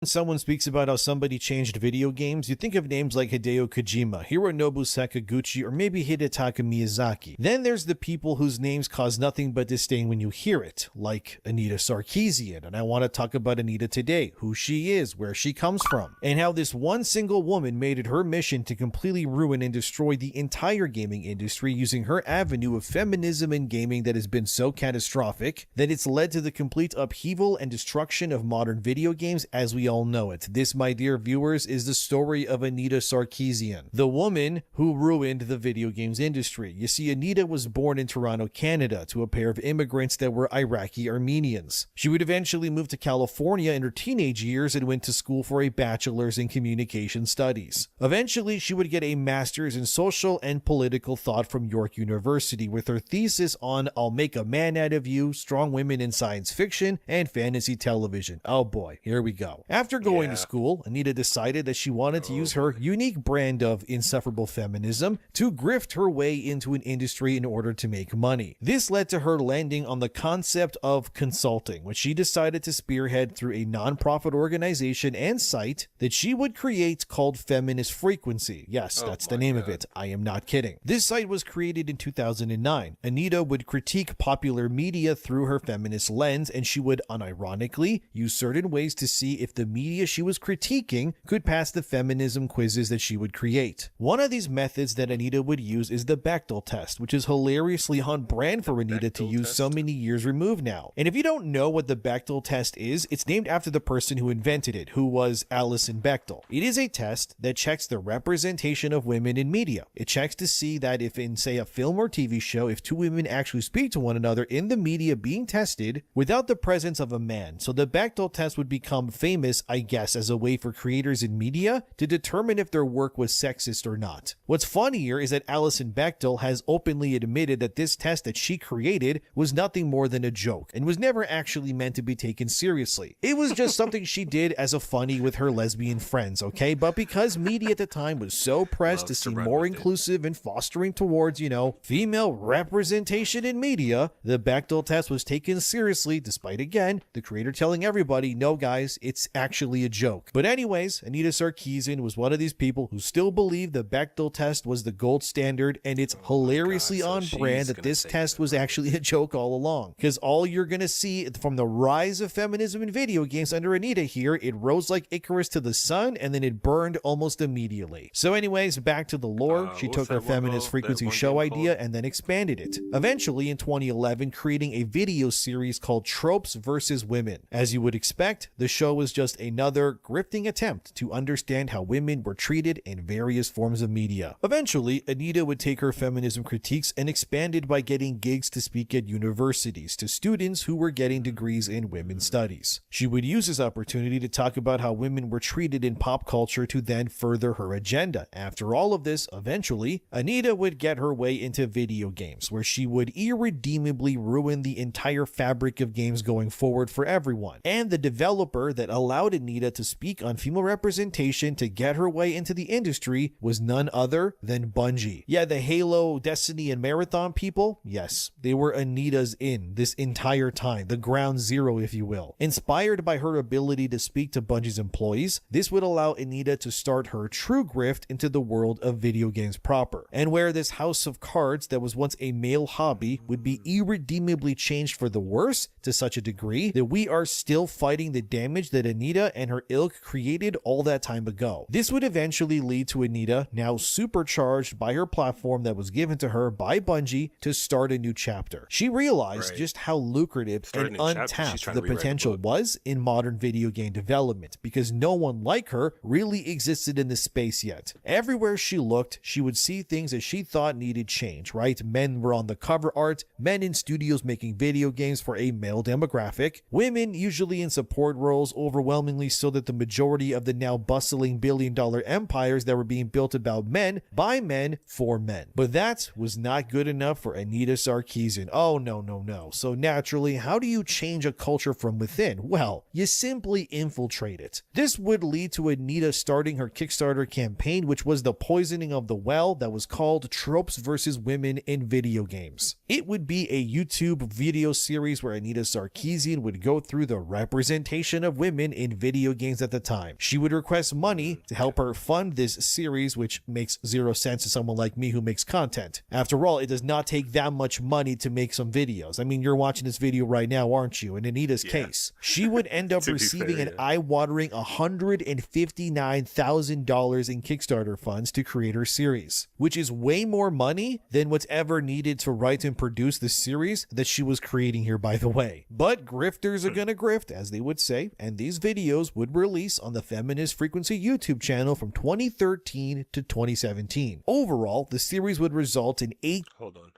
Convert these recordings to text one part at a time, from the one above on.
Someone speaks about how somebody changed video games, you think of names like Hideo Kojima, Hironobu Sakaguchi, or maybe Hidetaka Miyazaki. Then there's the people whose names cause nothing but disdain when you hear it, like Anita Sarkeesian. And I want to talk about Anita today, who she is, where she comes from, and how this one single woman made it her mission to completely ruin and destroy the entire gaming industry using her avenue of feminism in gaming that has been so catastrophic that it's led to the complete upheaval and destruction of modern video games as we all know it. This, my dear viewers, is the story of Anita Sarkeesian, the woman who ruined the video games industry. You see, Anita was born in Toronto, Canada, to a pair of immigrants that were Iraqi Armenians. She would eventually move to California in her teenage years and went to school for a bachelor's in communication studies. Eventually, she would get a master's in social and political thought from York University with her thesis on I'll Make a Man Out of You, Strong Women in Science Fiction and Fantasy Television. Oh boy, here we go. After going to school, Anita decided that she wanted to use her unique brand of insufferable feminism to grift her way into an industry in order to make money. This led to her landing on the concept of consulting, which she decided to spearhead through a non-profit organization and site that she would create called Feminist Frequency. Yes, that's the name of it. I am not kidding. This site was created in 2009. Anita would critique popular media through her feminist lens, and she would unironically use certain ways to see if the media she was critiquing could pass the feminism quizzes that she would create. One of these methods that Anita would use is the Bechdel test, which is hilariously on brand for Anita to use so many years removed now. And if you don't know what the Bechdel test is, it's named after the person who invented it, who was Alison Bechdel. It is a test that checks the representation of women in media. It checks to see that if in, say, a film or TV show, if two women actually speak to one another in the media being tested without the presence of a man. So the Bechdel test would become famous, I guess, as a way for creators in media to determine if their work was sexist or not. What's funnier is that Alison Bechdel has openly admitted that this test that she created was nothing more than a joke and was never actually meant to be taken seriously. It was just something she did as a funny with her lesbian friends, okay? But because media at the time was so pressed to see more inclusive and fostering towards, you know, female representation in media, the Bechdel test was taken seriously, despite, again, the creator telling everybody, no guys, it's actually a joke. But anyways, Anita Sarkeesian was one of these people who still believed the Bechdel test was the gold standard, and it's hilariously on brand that this test was actually a joke all along. Because all you're gonna see from the rise of feminism in video games under Anita here, it rose like Icarus to the sun, and then it burned almost immediately. So anyways, back to the lore, she took her feminist frequency show idea and then expanded it. Eventually, in 2011, creating a video series called Tropes vs. Women. As you would expect, the show was just another grifting attempt to understand how women were treated in various forms of media. Eventually, Anita would take her feminism critiques and expand it by getting gigs to speak at universities to students who were getting degrees in women's studies. She would use this opportunity to talk about how women were treated in pop culture to then further her agenda. After all of this, eventually, Anita would get her way into video games, where she would irredeemably ruin the entire fabric of games going forward for everyone. And the developer that allowed Anita to speak on female representation to get her way into the industry was none other than Bungie. Yeah, the Halo, Destiny, and Marathon people, yes, they were Anita's in this entire time, the ground zero, if you will. Inspired by her ability to speak to Bungie's employees, this would allow Anita to start her true grift into the world of video games proper, and where this house of cards that was once a male hobby would be irredeemably changed for the worse to such a degree that we are still fighting the damage that Anita and her ilk created all that time ago. This would eventually lead to Anita, now supercharged by her platform that was given to her by Bungie, to start a new chapter. She realized just how lucrative and untapped the potential was in modern video game development, because no one like her really existed in this space yet. Everywhere she looked, she would see things that she thought needed change, right? Men were on the cover art, men in studios making video games for a male demographic, women usually in support roles, overwhelmingly so that the majority of the now bustling billion-dollar empires that were being built about men, by men, for men. But that was not good enough for Anita Sarkeesian. Oh, no, no, no. So naturally, how do you change a culture from within? Well, you simply infiltrate it. This would lead to Anita starting her Kickstarter campaign, which was the poisoning of the well that was called Tropes vs. Women in Video Games. It would be a YouTube video series where Anita Sarkeesian would go through the representation of women in video games at the time. She would request money to help her fund this series, which makes zero sense to someone like me who makes content. After all, it does not take that much money to make some videos. I mean, you're watching this video right now, aren't you? In Anita's case, she would end up receiving an eye-watering $159,000 in Kickstarter funds to create her series, which is way more money than what's ever needed to write and produce the series that she was creating here, by the way. But grifters are gonna grift, as they would say, and these videos would release on the Feminist Frequency YouTube channel from 2013 to 2017. Overall, the series would result in 8... Hold on.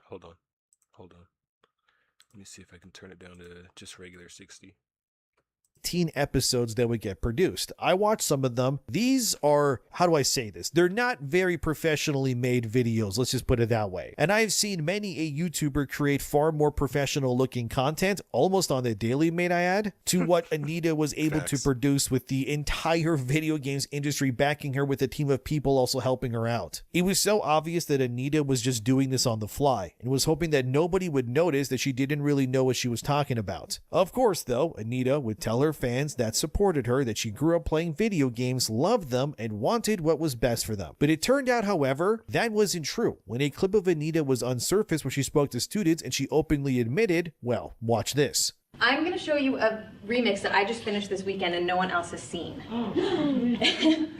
Let me see if I can turn it down to just regular 60. 18 episodes that would get produced. I watched some of them. These are, how do I say this? They're not very professionally made videos, let's just put it that way. And I've seen many a YouTuber create far more professional looking content, almost on the daily, may I add, to what Anita was able to produce, with the entire video games industry backing her with a team of people also helping her out. It was so obvious that Anita was just doing this on the fly and was hoping that nobody would notice that she didn't really know what she was talking about. Of course, though, Anita would tell her fans that supported her that she grew up playing video games, loved them, and wanted what was best for them. But it turned out, however, that wasn't true. When a clip of Anita was unsurfaced where she spoke to students and she openly admitted, well, watch this. I'm going to show you a remix that I just finished this weekend and no one else has seen.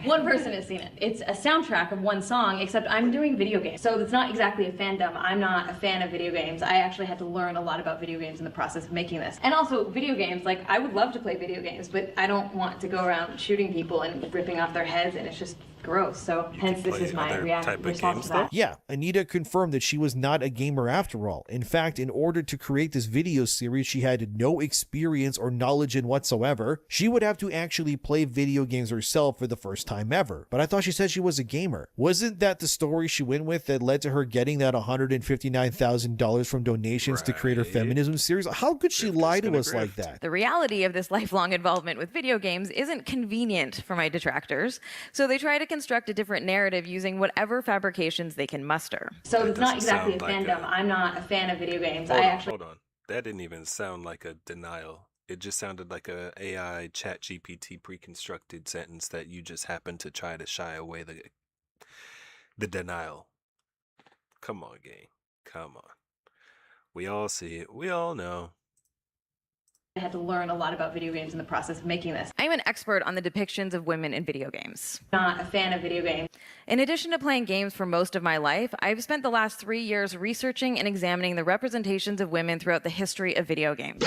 One person has seen it. It's a soundtrack of one song, except I'm doing video games. So it's not exactly a fandom. I'm not a fan of video games. I actually had to learn a lot about video games in the process of making this. And also video games, like I would love to play video games, but I don't want to go around shooting people and ripping off their heads, and it's just gross. So hence this is my response to that. Yeah, Anita confirmed that she was not a gamer after all. In fact, in order to create this video series, she had no experience or knowledge in whatsoever. She would have to actually play video games herself for the first time ever. But I thought she said she was a gamer. Wasn't that the story she went with that led to her getting that $159,000 from donations to create her feminism series? How could she lie to us like that? The reality of this lifelong involvement with video games isn't convenient for my detractors, so they try to construct a different narrative using whatever fabrications they can muster. So it's not exactly a fandom. I'm not a fan of video games. Hold on. That didn't even sound like a denial. It just sounded like a AI chat GPT pre-constructed sentence that you just happened to try to shy away the denial. Come on, gang. Come on. We all see it. We all know. I had to learn a lot about video games in the process of making this. I'm an expert on the depictions of women in video games. Not a fan of video games. In addition to playing games for most of my life, I've spent the last 3 years researching and examining the representations of women throughout the history of video games.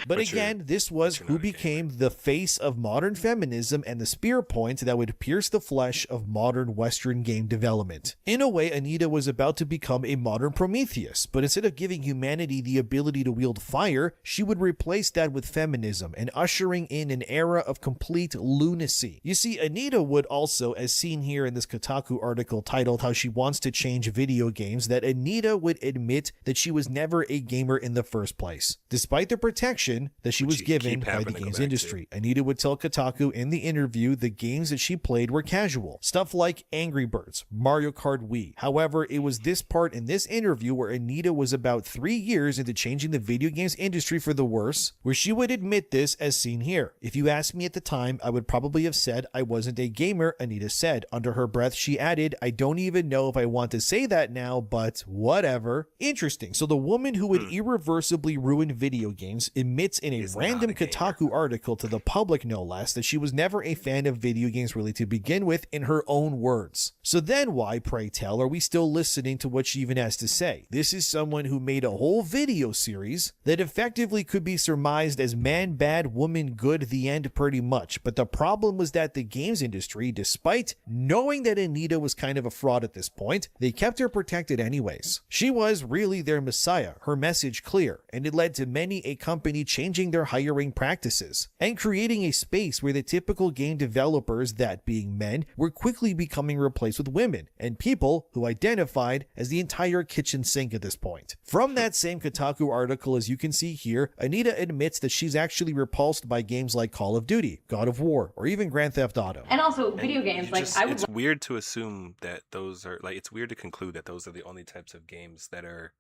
But again, this was who became the face of modern feminism and the spear point that would pierce the flesh of modern Western game development. In a way, Anita was about to become a modern Prometheus, but instead of giving humanity the ability to wield fire, she would replace that with feminism and ushering in an era of complete lunacy. You see, Anita would also, as seen here in this Kotaku article titled How She Wants to Change Video Games, that Anita would admit that she was never a gamer in the first place, despite the protection that she was given by the games industry. Anita would tell Kotaku in the interview the games that she played were casual, stuff like Angry Birds, Mario Kart Wii. However, it was this part in this interview where Anita was about 3 years into changing the video games industry for the worse, where she would admit this as seen here. If you asked me at the time, I would probably have said I wasn't a gamer, Anita said. Under her breath, she added, I don't even know if I want to say that now, but whatever. Interesting. So the woman who would irreversibly ruin video games admits in a random Kotaku article to the public, no less, that she was never a fan of video games really to begin with, in her own words. So then why, pray tell, are we still listening to what she even has to say? This is someone who made a whole video series that effectively could be surmised as man bad, woman good, the end pretty much. But the problem was that the games industry, despite knowing that Anita was kind of a fraud at this point, they kept her protected anyways. She was really their messiah, her message clear, and it led to many a company changing their hiring practices and creating a space where the typical game developers, that being men, were quickly becoming replaced with women and people who identified as the entire kitchen sink at this point. From that same Kotaku article, as you can see here, Anita admits that she's actually repulsed by games like Call of Duty, God of War, or even Grand Theft Auto. And also video games. Like I would. It's weird to assume that those are like. It's weird to conclude that those are the only types of games that are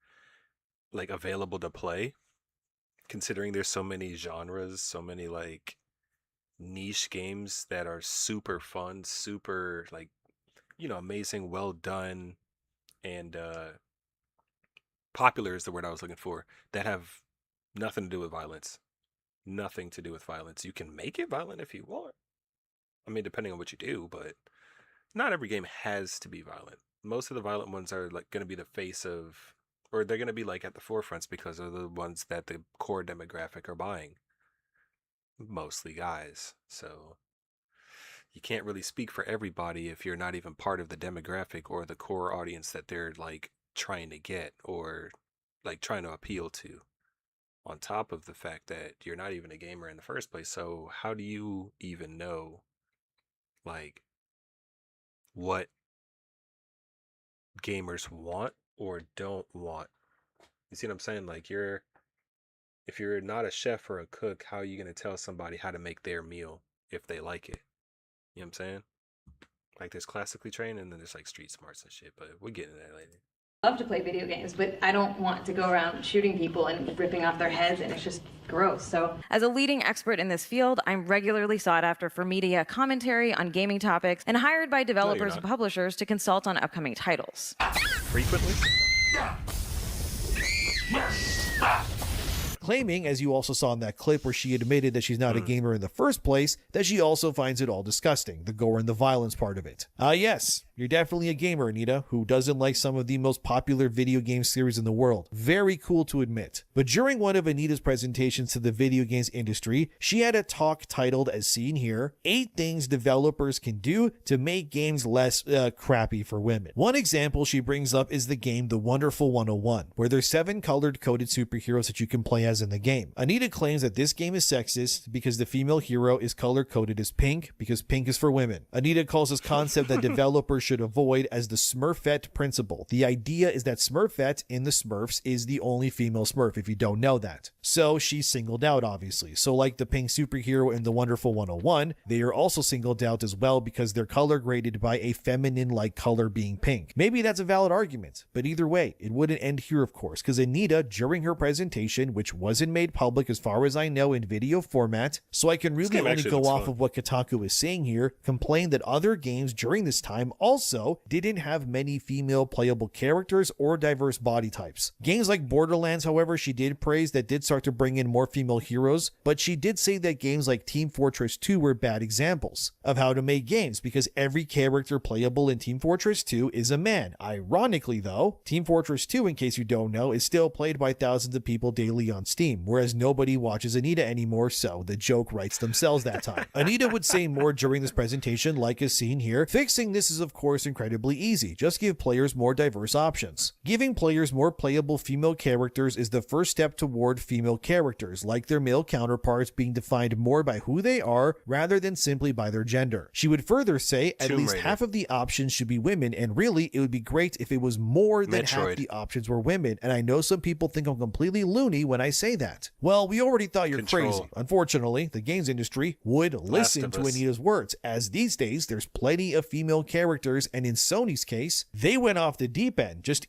like available to play, considering there's so many genres, so many like niche games that are super fun, super like, amazing, well done, and popular is the word I was looking for, that have nothing to do with violence. Nothing to do with violence. You can make it violent if you want. I mean, depending on what you do, but not every game has to be violent. Most of the violent ones are like going to be the face of, or they're going to be like at the forefronts because they're the ones that the core demographic are buying. Mostly guys. So you can't really speak for everybody if you're not even part of the demographic or the core audience that they're like trying to get or like trying to appeal to. On top of the fact that you're not even a gamer in the first place. So how do you even know like what gamers want or don't want? You see what I'm saying? Like if you're not a chef or a cook, how are you going to tell somebody how to make their meal if they like it? You know what I'm saying? Like there's classically trained and then there's like street smarts and shit, but we'll get into that later. Love to play video games, but I don't want to go around shooting people and ripping off their heads, and it's just gross. So As a leading expert in this field, I'm regularly sought after for media commentary on gaming topics and hired by developers and publishers to consult on upcoming titles. Frequently? Claiming, as you also saw in that clip where she admitted that she's not a gamer in the first place, that she also finds it all disgusting, the gore and the violence part of it. Yes, you're definitely a gamer, Anita, who doesn't like some of the most popular video game series in the world. Very cool to admit. But during one of Anita's presentations to the video games industry, she had a talk titled, as seen here, 8 Things Developers Can Do to Make Games Less Crappy for Women. One example she brings up is the game The Wonderful 101, where there's 7 colored-coded superheroes that you can play as in the game. Anita claims that this game is sexist because the female hero is color-coded as pink because pink is for women. Anita calls this concept that developers should avoid as the Smurfette principle. The idea is that Smurfette in the Smurfs is the only female Smurf, if you don't know that. So she's singled out, obviously. So like the pink superhero in The Wonderful 101, they are also singled out as well because they're color graded by a feminine-like color being pink. Maybe that's a valid argument, but either way, it wouldn't end here, of course, because Anita, during her presentation, which wasn't made public as far as I know in video format, so I can really only go off of what Kotaku is saying here, complained that other games during this time also didn't have many female playable characters or diverse body types. Games like Borderlands, however, she did praise that did start to bring in more female heroes, but she did say that games like Team Fortress 2 were bad examples of how to make games because every character playable in Team Fortress 2 is a man. Ironically though, Team Fortress 2, in case you don't know, is still played by thousands of people daily on Steam, whereas nobody watches Anita anymore, so the joke writes themselves that time. Anita would say more during this presentation, like is seen here. Fixing this is of course incredibly easy. Just give players more diverse options. Giving players more playable female characters is the first step toward female characters, like their male counterparts, being defined more by who they are rather than simply by their gender. She would further say at least half of the options should be women, and really it would be great if it was more than half the options were women, and I know some people think I'm completely loony when I say that. Well, we already thought you're crazy. Unfortunately, the games industry would listen to Anita's words, as these days there's plenty of female characters, and in Sony's case, they went off the deep end, just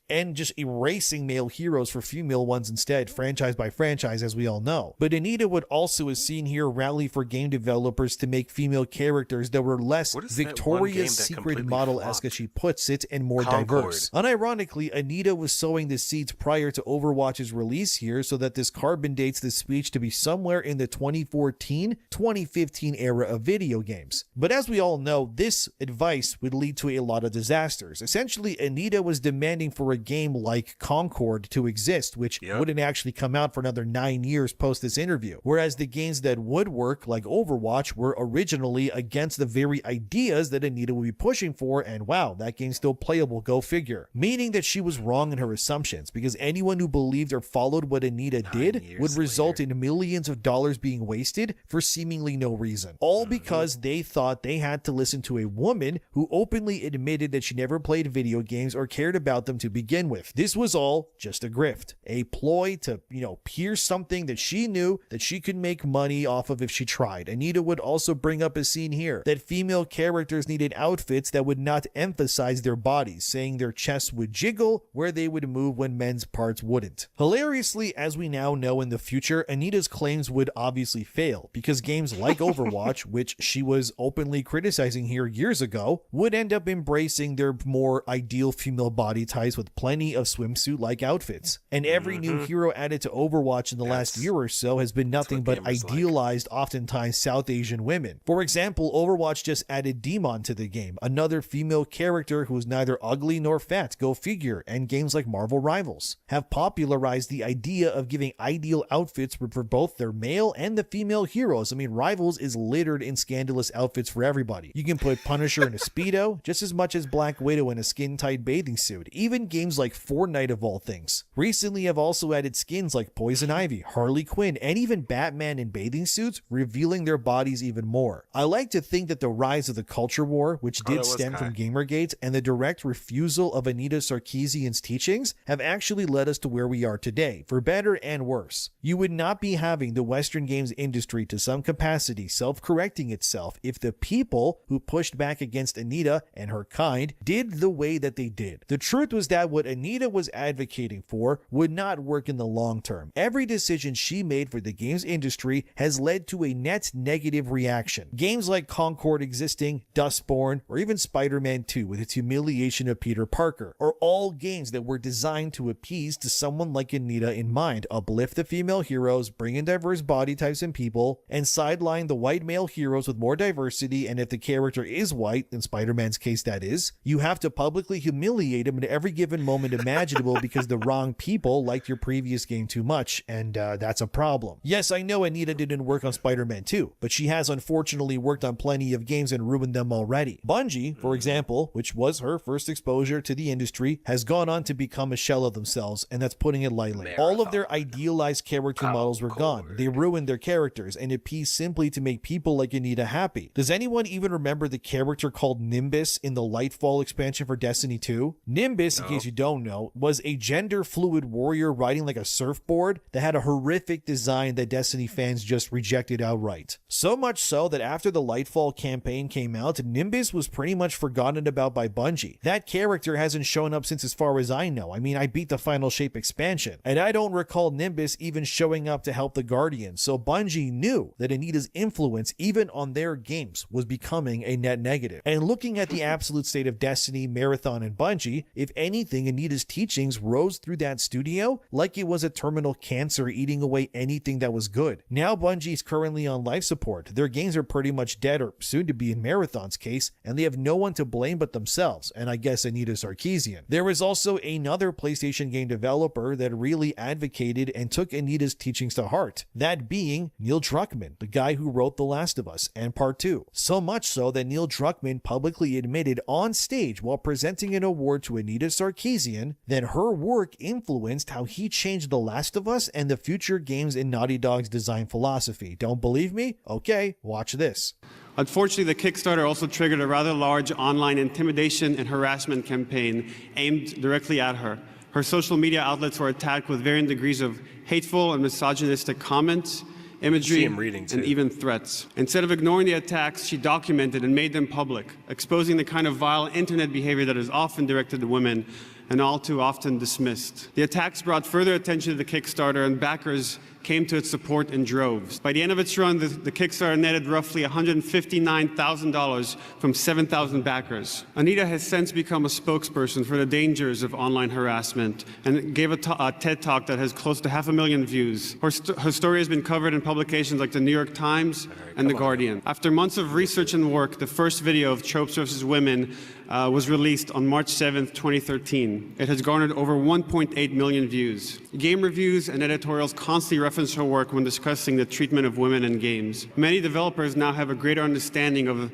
erasing male heroes for female ones instead, franchise by franchise, as we all know. But Anita would also, as seen here, rally for game developers to make female characters that were less Victoria's Secret model-esque, as she puts it, and more diverse. Unironically, Anita was sowing the seeds prior to Overwatch's release here, so that this carbon dates the speech to be somewhere in the 2014-2015 era of video games. But as we all know, this advice would lead to a lot of disasters. Essentially, Anita was demanding for a game like Concord to exist, which wouldn't actually come out for another 9 years post this interview. Whereas the games that would work, like Overwatch, were originally against the very ideas that Anita would be pushing for, and wow, that game's still playable, go figure. Meaning that she was wrong in her assumptions, because anyone who believed or followed what Anita did would result in millions of dollars being wasted for seemingly no reason. All because they thought they had to listen to a woman who openly publicly admitted that she never played video games or cared about them to begin with. This was all just a grift, a ploy to, pierce something that she knew that she could make money off of if she tried. Anita would also bring up a scene here that female characters needed outfits that would not emphasize their bodies, saying their chests would jiggle where they would move when men's parts wouldn't. Hilariously, as we now know in the future, Anita's claims would obviously fail because games like Overwatch, which she was openly criticizing here years ago, would end up embracing their more ideal female body types with plenty of swimsuit-like outfits. And every new hero added to Overwatch in the last year or so has been nothing but idealized, oftentimes South Asian women. For example, Overwatch just added Demon to the game, another female character who is neither ugly nor fat, go figure, and games like Marvel Rivals have popularized the idea of giving ideal outfits for both their male and the female heroes. I mean, Rivals is littered in scandalous outfits for everybody. You can put Punisher in a Speedo just as much as Black Widow in a skin-tight bathing suit. Even games like Fortnite of all things recently have also added skins like Poison Ivy, Harley Quinn, and even Batman in bathing suits, revealing their bodies even more. I like to think that the rise of the culture war, which did stem from Gamergate, and the direct refusal of Anita Sarkeesian's teachings have actually led us to where we are today, for better and worse. You would not be having the Western games industry to some capacity self-correcting itself if the people who pushed back against Anita and her kind did the way that they did. The truth was that what Anita was advocating for would not work in the long term. Every decision she made for the games industry has led to a net negative reaction. Games like Concord existing, Dustborn, or even Spider-Man 2 with its humiliation of Peter Parker are all games that were designed to appease to someone like Anita in mind, uplift the female heroes, bring in diverse body types and people, and sideline the white male heroes with more diversity. And if the character is white, in Spider-Man's case that is, you have to publicly humiliate him at every given moment imaginable because the wrong people liked your previous game too much, and that's a problem. Yes, I know Anita didn't work on Spider-Man 2, but she has unfortunately worked on plenty of games and ruined them already. Bungie, for example, which was her first exposure to the industry, has gone on to become a shell of themselves, and that's putting it lightly. All of their idealized character models were gone. They ruined their characters and appeased simply to make people like Anita happy. Does anyone even remember the character called Nimbus in the Lightfall expansion for Destiny 2? Nimbus, in case you don't know, was a gender-fluid warrior riding like a surfboard that had a horrific design that Destiny fans just rejected outright. So much so that after the Lightfall campaign came out, Nimbus was pretty much forgotten about by Bungie. That character hasn't shown up since as far as I know. I mean, I beat the Final Shape expansion, and I don't recall Nimbus even showing up to help the Guardians, so Bungie knew that Anita's influence, even on their games, was becoming a net negative. And looking at the absolute state of Destiny, Marathon, and Bungie, if anything, Anita's teachings rose through that studio like it was a terminal cancer eating away anything that was good. Now Bungie's currently on life support. Their games are pretty much dead, or soon to be in Marathon's case, and they have no one to blame but themselves, and I guess Anita Sarkeesian. There was also another PlayStation game developer that really advocated and took Anita's teachings to heart, that being Neil Druckmann, the guy who wrote The Last of Us and Part 2. So much so that Neil Druckmann publicly admitted on stage while presenting an award to Anita Sarkeesian that her work influenced how he changed The Last of Us and the future games in Naughty Dog's design philosophy. Don't believe me? Okay, watch this. Unfortunately, the Kickstarter also triggered a rather large online intimidation and harassment campaign aimed directly at her. Her social media outlets were attacked with varying degrees of hateful and misogynistic comments, imagery, and even threats. Instead of ignoring the attacks, she documented and made them public, exposing the kind of vile internet behavior that is often directed at women and all too often dismissed. The attacks brought further attention to the Kickstarter, and backers came to its support in droves. By the end of its run, the Kickstarter netted roughly $159,000 from 7,000 backers. Anita has since become a spokesperson for the dangers of online harassment and gave a TED Talk that has close to 500,000 views. Her story has been covered in publications like the New York Times and The Guardian. After months of research and work, the first video of Tropes vs. Women was released on March 7, 2013. It has garnered over 1.8 million views. Game reviews and editorials constantly reference her work when discussing the treatment of women in games. Many developers now have a greater understanding of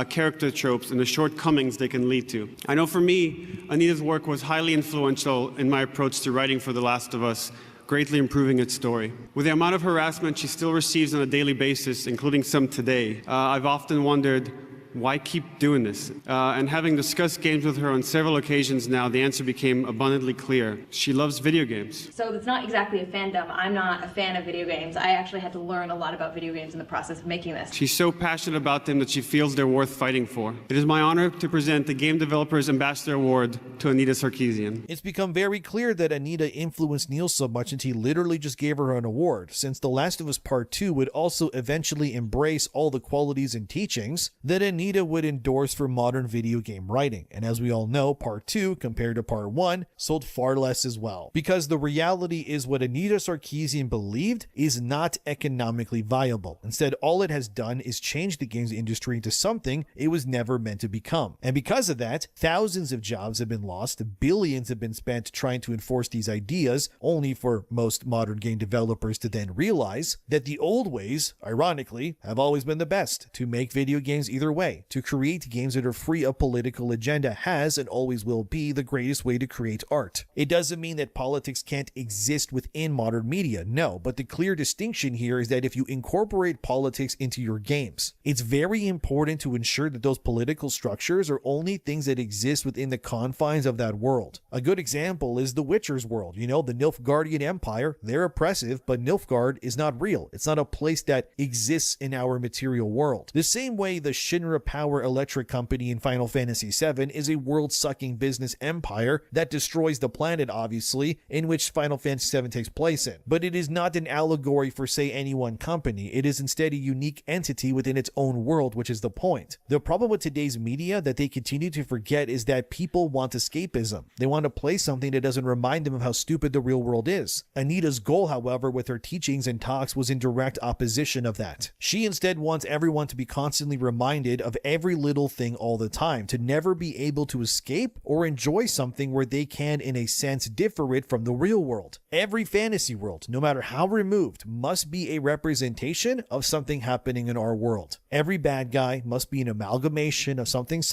character tropes and the shortcomings they can lead to. I know for me, Anita's work was highly influential in my approach to writing for The Last of Us, greatly improving its story. With the amount of harassment she still receives on a daily basis, including some today, I've often wondered Why keep doing this? And having discussed games with her on several occasions now, the answer became abundantly clear. She loves video games. So it's not exactly a fandom. I'm not a fan of video games. I actually had to learn a lot about video games in the process of making this. She's so passionate about them that she feels they're worth fighting for. It is my honor to present the Game Developers Ambassador Award to Anita Sarkeesian. It's become very clear that Anita influenced Neil so much that he literally just gave her an award, since The Last of Us Part 2 would also eventually embrace all the qualities and teachings that Anita would endorse for modern video game writing. And as we all know, Part 2, compared to Part 1, sold far less as well. Because the reality is what Anita Sarkeesian believed is not economically viable. Instead, all it has done is change the games industry into something it was never meant to become. And because of that, thousands of jobs have been lost, billions have been spent trying to enforce these ideas, only for most modern game developers to then realize that the old ways, ironically, have always been the best. To make video games either way, to create games that are free of political agenda has and always will be the greatest way to create art. It doesn't mean that politics can't exist within modern media, no, but the clear distinction here is that if you incorporate politics into your games, it's very important to ensure that those political structures are only things that exist within the confines of that world. A good example is The Witcher's world. You know, the Nilfgaardian Empire, they're oppressive, but Nilfgaard is not real. It's not a place that exists in our material world. The same way the Shinra Power Electric Company in Final Fantasy VII is a world-sucking business empire that destroys the planet, obviously, in which Final Fantasy VII takes place in. But it is not an allegory for, say, any one company. It is instead a unique entity within its own world, which is the point. The problem with today's media that they continue to forget is that people want escapism. They want to play something that doesn't remind them of how stupid the real world is. Anita's goal, however, with her teachings and talks was in direct opposition of that. She instead wants everyone to be constantly reminded of every little thing all the time, to never be able to escape or enjoy something where they can, in a sense, differ it from the real world. Every fantasy world, no matter how removed, must be a representation of something happening in our world. Every bad guy must be an amalgamation of something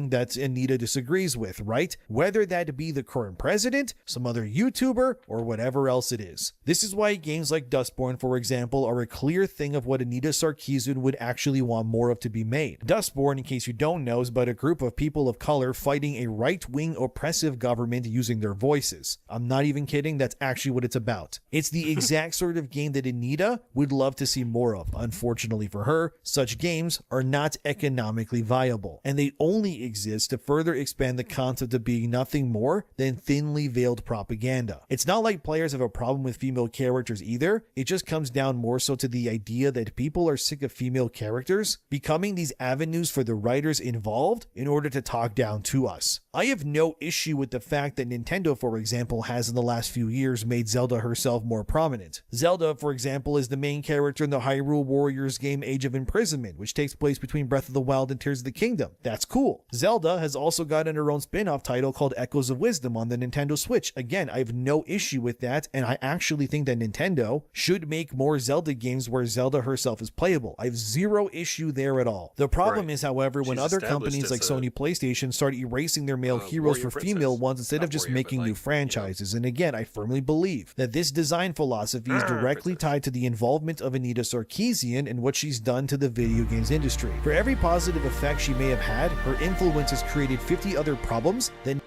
that Anita disagrees with, right? Whether that be the current president, some other YouTuber, or whatever else it is. This is why games like Dustborn, for example, are a clear thing of what Anita Sarkeesian would actually want more of to be made. Dustborn, in case you don't know, is about a group of people of color fighting a right-wing oppressive government using their voices. I'm not even kidding, that's actually what it's about. It's the exact sort of game that Anita would love to see more of. Unfortunately for her, such games are not economically viable, and they only exist to further expand the concept of being nothing more than thinly veiled propaganda. It's not like players have a problem with female characters either. It just comes down more so to the idea that people are sick of female characters becoming these avenues for the writers involved in order to talk down to us. I have no issue with the fact that Nintendo, for example, has in the last few years made Zelda herself more prominent. Zelda, for example, is the main character in the Hyrule Warriors game Age of Imprisonment, which takes place between Breath of the Wild and Tears of the Kingdom. That's cool. Zelda has also gotten her own spin-off title called Echoes of Wisdom on the Nintendo Switch. Again, I have no issue with that, and I actually think that Nintendo should make more Zelda games where Zelda herself is playable. I have zero issue there at all. The problem is, however, when other companies like Sony PlayStation start erasing their male heroes for female ones instead of just making new franchises. And again, I firmly believe that this design philosophy is directly tied to the involvement of Anita Sarkeesian and what she's done to the video games industry. For every positive effect she may have had, her influence has created 50 other problems that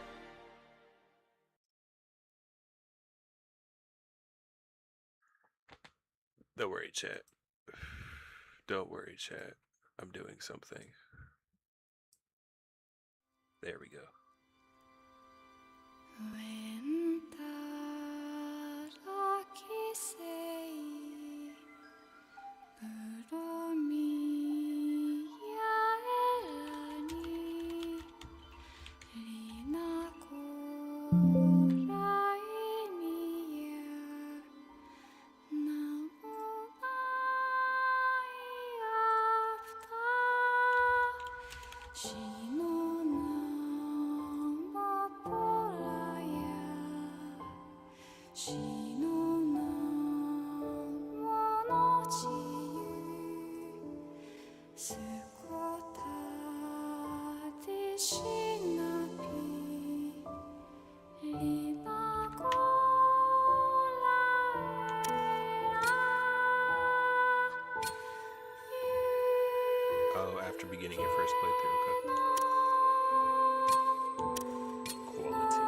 Don't worry, chat. Don't worry, chat. I'm doing something. There we go. Oh, after beginning your first playthrough, okay. Quality.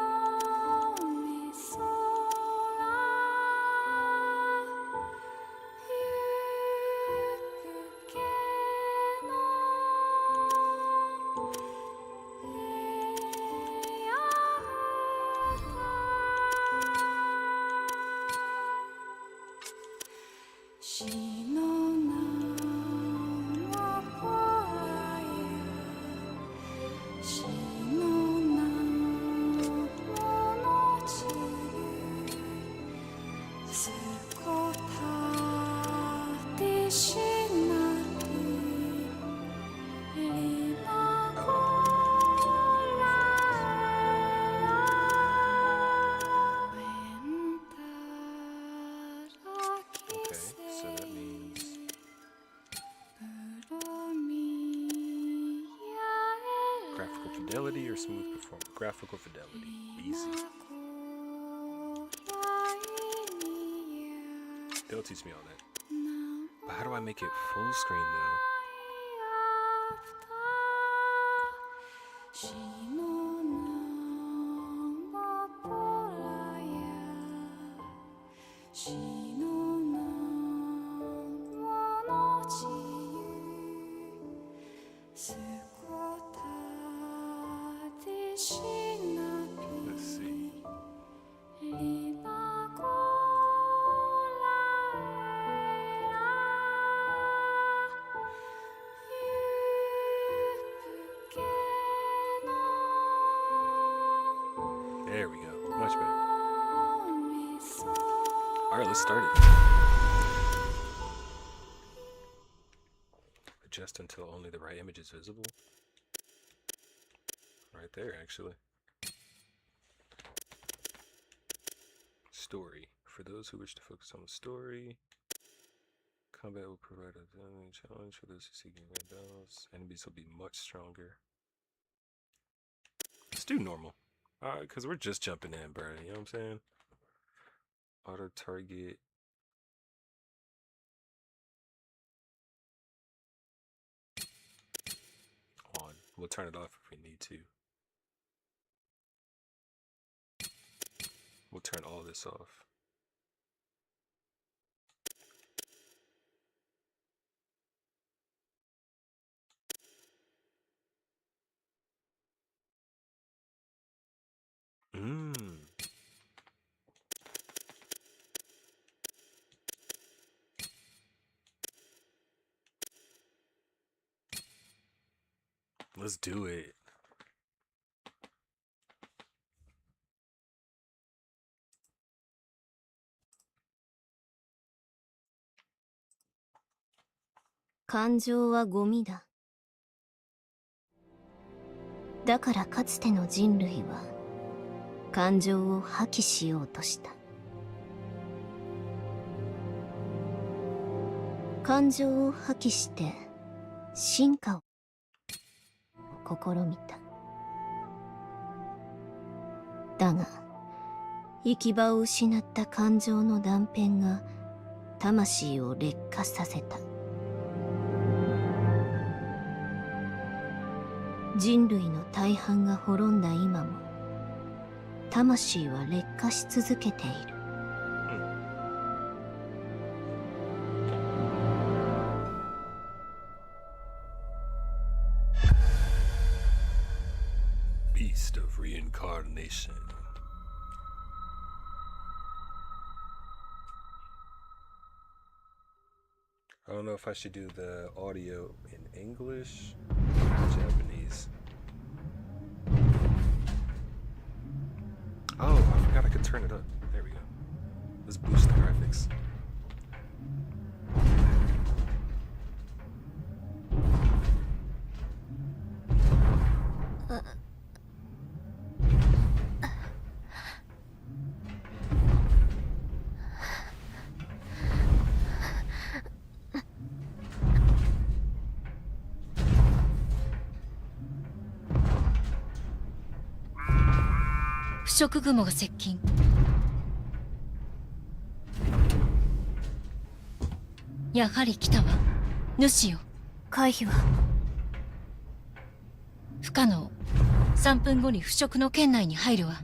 Okay, so that means graphical fidelity or smooth performance? Graphical fidelity. Easy. They'll teach me all that. But how do I make it full screen though? Let's see. There we go. Much better. Alright, let's start it. Adjust until only the right image is visible. Right there, actually. Story. For those who wish to focus on the story, combat will provide a challenge for those who seek great balance. Enemies will be much stronger. Let's do normal. Because we're just jumping in, bro. You know what I'm saying? Auto target. On. We'll turn it off if we need to. We'll turn all this off. Let's do it.感情はゴミだ。だからかつての人類は感情を破棄しようとした。感情を破棄して進化を試みた。だが行き場を失った感情の断片が魂を劣化させた。人類の大半が滅んだ今も魂は劣化し続けている。Beast of Reincarnation. I don't know if I should do the audio in English or Japanese. Oh, I forgot I could turn it up. There we go. Let's boost the graphics.不織雲が接近。やはり来たわ。主よ。回避は不可能。3分後に腐食の圏内に入るわ。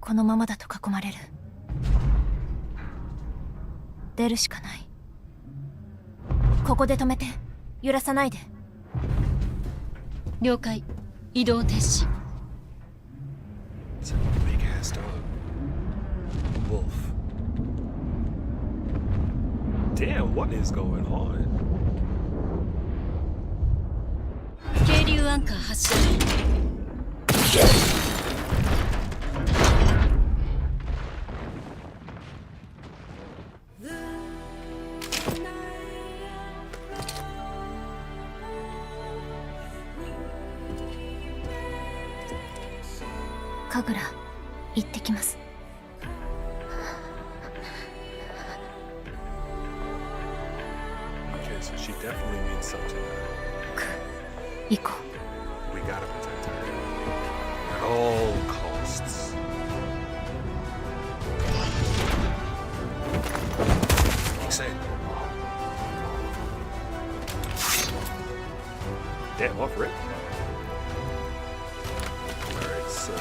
このままだと囲まれる。出るしかない。ここで止めて。揺らさないで。了解。移動停止。It's a big ass dog. Wolf. Damn, what is going on? 渓流アンカー発射。神楽、行ってきます。Okay, so she definitely means something. 行こ We gotta protect her. At all costs. Insane. Damn, off rip. Alright, so.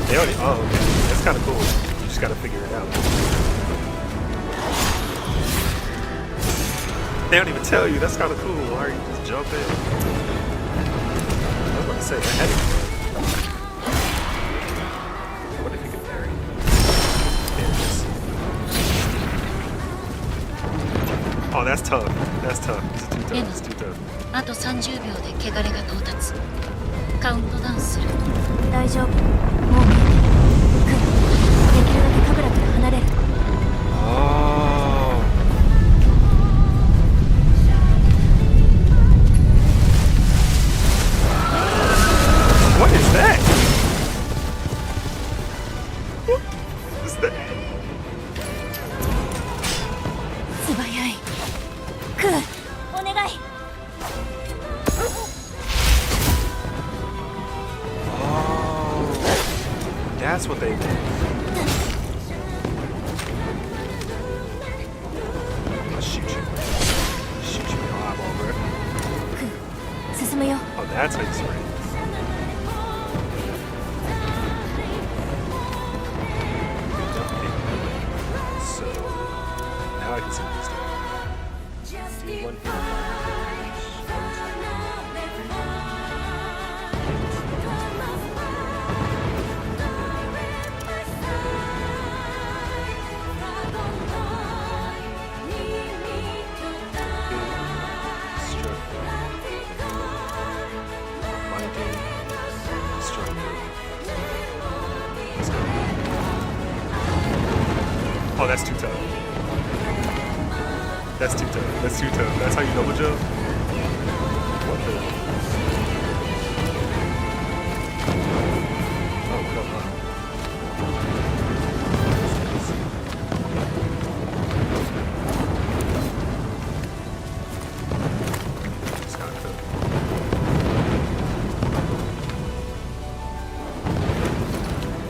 They already. Oh, okay. That's kind of cool. You just gotta figure it out. They don't even tell you. That's kind of cool. Why are you just jumping? I was about to say, I had it. What if you can parry? There it is. Oh, that's tough. That's tough. This is too tough. It's too tough. あと30秒で汚れが到達。カウントダウンする。う。大丈夫。もう見えてる。できるだけ神楽から離れる。Oh. What is that? What is that? 素早い。クー、お願い。That's what they meant. I'll shoot you. Shoot you in your eyeball, bro. クー、進むよ。 Oh, that's how you spray. So, now I can see this stuff. One here. Oh, that's too tough. That's too tough. That's too tough. That's how you double jump? What the? Oh, come on. It's kind of tough.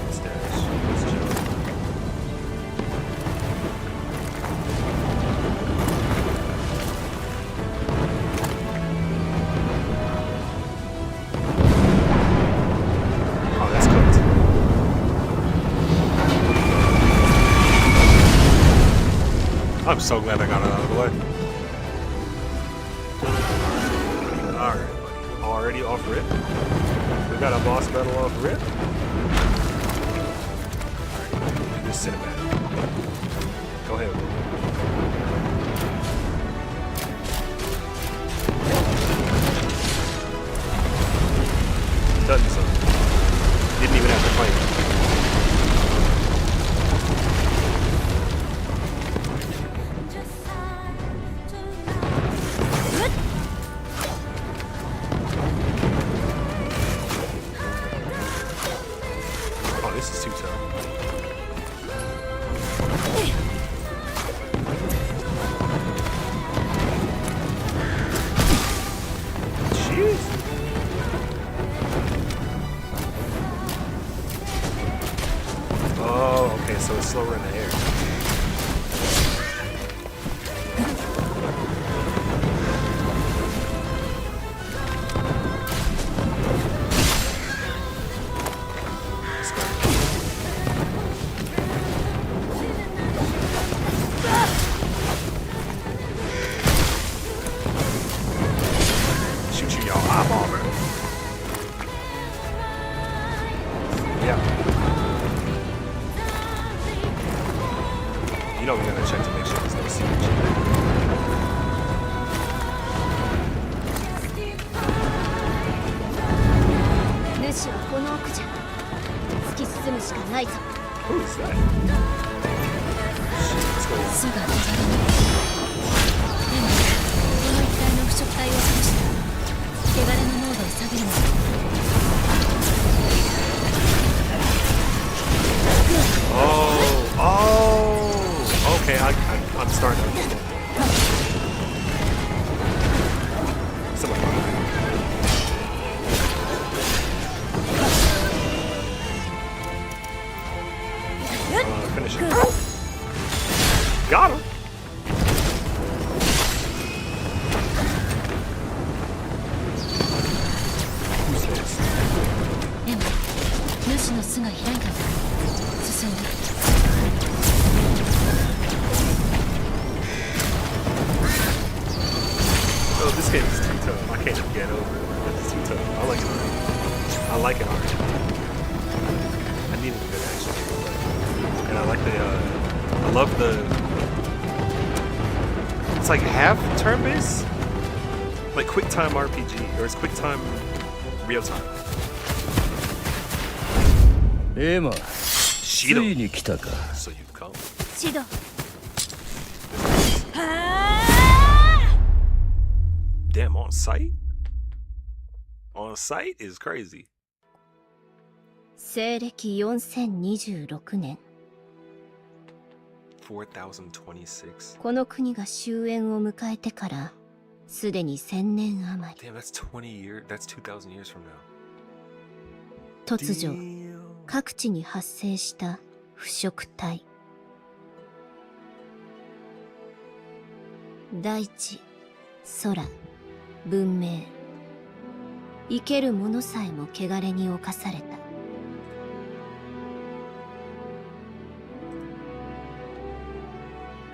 Let's dash. Let's jump. Oh, that's cooked. I'm so glad I got it out of the way. Alright, buddy. Already off rip. We got a boss battle off rip. Alright, just cinematic. Go ahead. Doesn't so. Didn't even have to fight. Oh, this is too tough. Jeez. Oh. so it's slower in the air. Shoot you, y'all. Eyeball, bro. Yeah. You know we gotta check to make sure there's no siege. 主はこの奥じゃ。突き進むしかないぞ。 Who is that? Let's go. 巣が手軽にでもこの一帯の腐食体を探した汚れの濃度を下げるのだ Oh, okay, I'm starting to understand. Someone finish it. Got him. Who's this? でも主の巣が開いたんだ進んで Oh, this game is too tough. I can't even get over it. It's too tough. I like it already. I need a good action game, and I like I love it's like half turn-based, like quick time RPG, or it's quick time real time. エマ、つ Shido. いに来たか。 So you come. シド。 Damn, on site? On site is crazy. 西暦4026年。 4026. この国が終焉を迎えてからすでに1000年余り。 Damn, that's 20 years. That's 2,000 years from now. 突如 Damn. 各地に発生した腐食体。大地、空、文明、生けるものさえも汚れに侵された。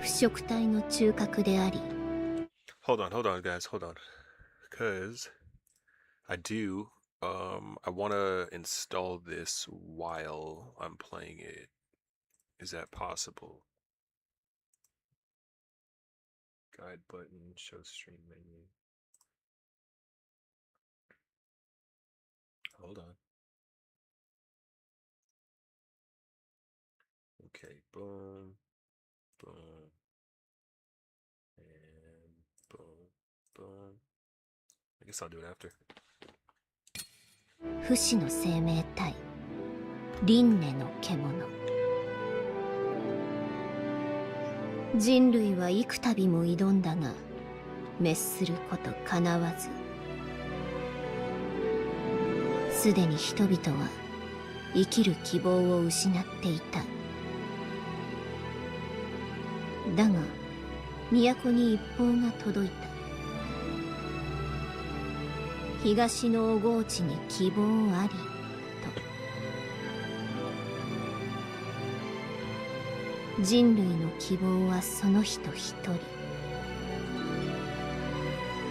腐食体の中核であり、 Hold on, guys, hold on. Because I want to install this while I'm playing it. Is that possible? Guide button, show stream menu. Hold on. Okay, boom, boom, and boom, boom. I guess I'll do it after. 不死の生命体、輪廻の獣。人類は幾度も挑んだが、滅することかなわず。すでに人々は生きる希望を失っていた。だが、都に一報が届いた。東の小河内に希望ありと。人類の希望はその人一人。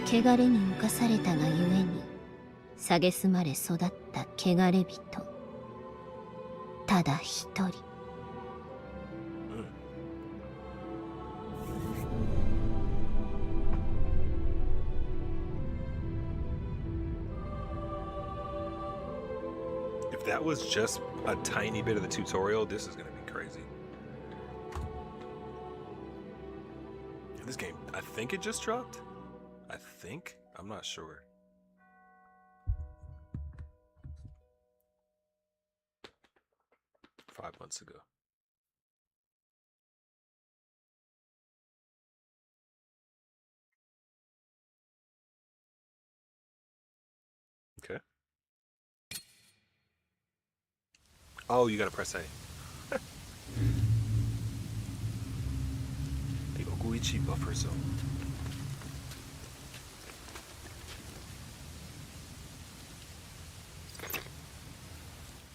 汚れに侵されたがゆえに蔑まれ育った汚れ人。ただ一人。If that was just a tiny bit of the tutorial, this is gonna be crazy. This game, I think it just dropped. I think? I'm not sure. Five months ago. Okay. Oh, you gotta press A. glitchy buffer zone.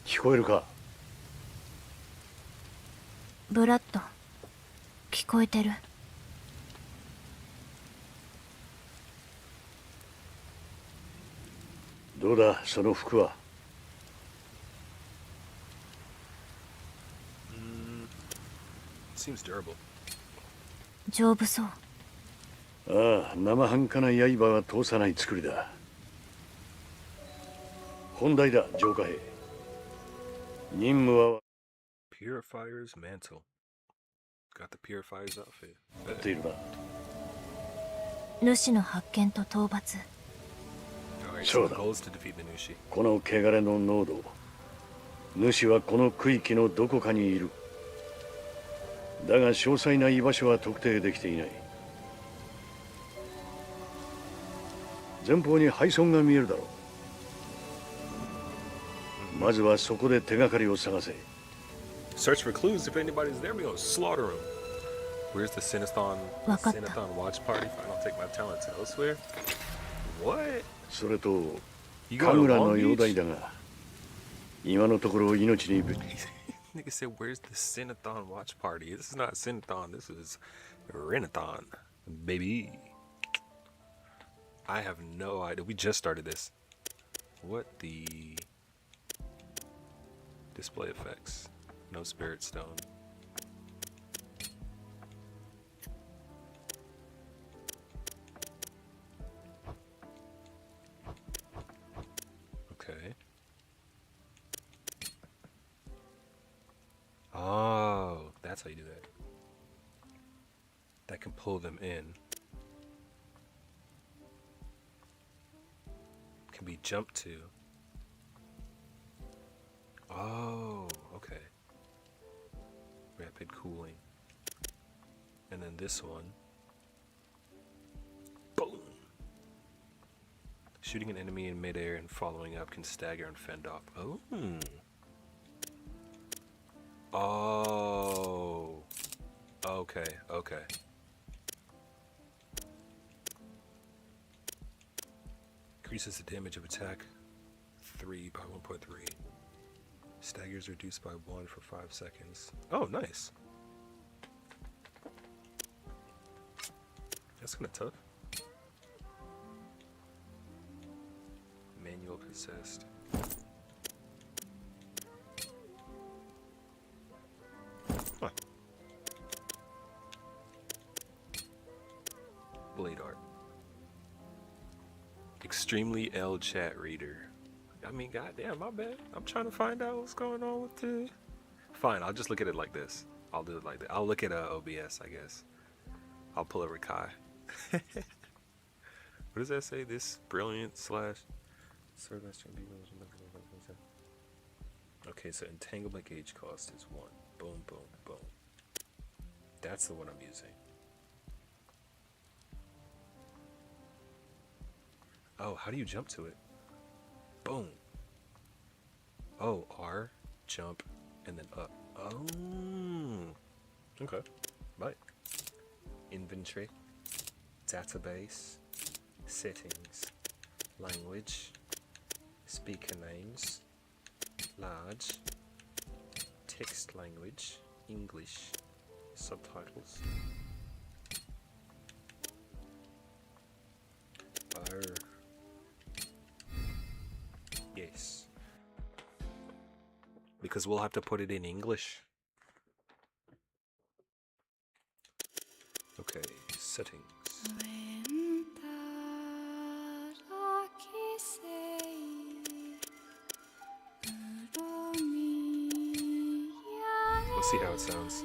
聞こえるか？ブラッド、聞こえてる？どうだその服は？ Seems durable. 丈夫そう。ああ、生半可な刃は通さない作りだ。本題だ、浄化兵。任務は Purifier's mantle. Got the Purifier's outfit. やっているな。主の発見と討伐。Alright, so そう the だ。 goal is to defeat the Nushi. この汚れの濃度、主はこの区域のどこかにいる。だが詳細な居場所は特定できていない。前方に配送が見えるだろう。まずはそこで手がかりを探せ。 Search for clues. If anybody's there, we gonna slaughter him. Where's the Rinnethon watch party? If I don't take my talents elsewhere. What? それと You 神 going to 楽の Long 容体 Beach? だが、今のところ命にぶ Nigga said, "Where's the Rinnethon watch party?" This is not Rinnethon. This is Rinnethon, baby. I have no idea. We just started this. What the display effects? No spirit stone. Okay. Oh, that's how you do that. That can pull them in. Can be jumped to. Oh, okay. Rapid cooling. And then this one. Boom! Shooting an enemy in midair and following up can stagger and fend off. Oh. Oh. Okay, okay. Increases the damage of attack 3 by 1.3. Staggers reduced by 1 for 5 seconds. Oh, nice. That's kind of tough. Manual possessed. Huh. Blade art. Extremely L chat reader. I mean, goddamn, my bad. I'm trying to find out what's going on with the... Fine, I'll just look at it like this. I'll do it like that. I'll look at OBS, I guess. I'll pull a Rikai. What does that say? This brilliant slash... Okay, so entanglement gauge cost is 1. Boom, boom, boom. That's the one I'm using. Oh, how do you jump to it? Boom. Oh, R, jump, and then up. Oh. Okay. Right. Inventory. Database. Settings. Language. Speaker names. Large. Text language. English. Subtitles. R. Yes. Because we'll have to put it in English. Okay, settings. Let's see how it sounds.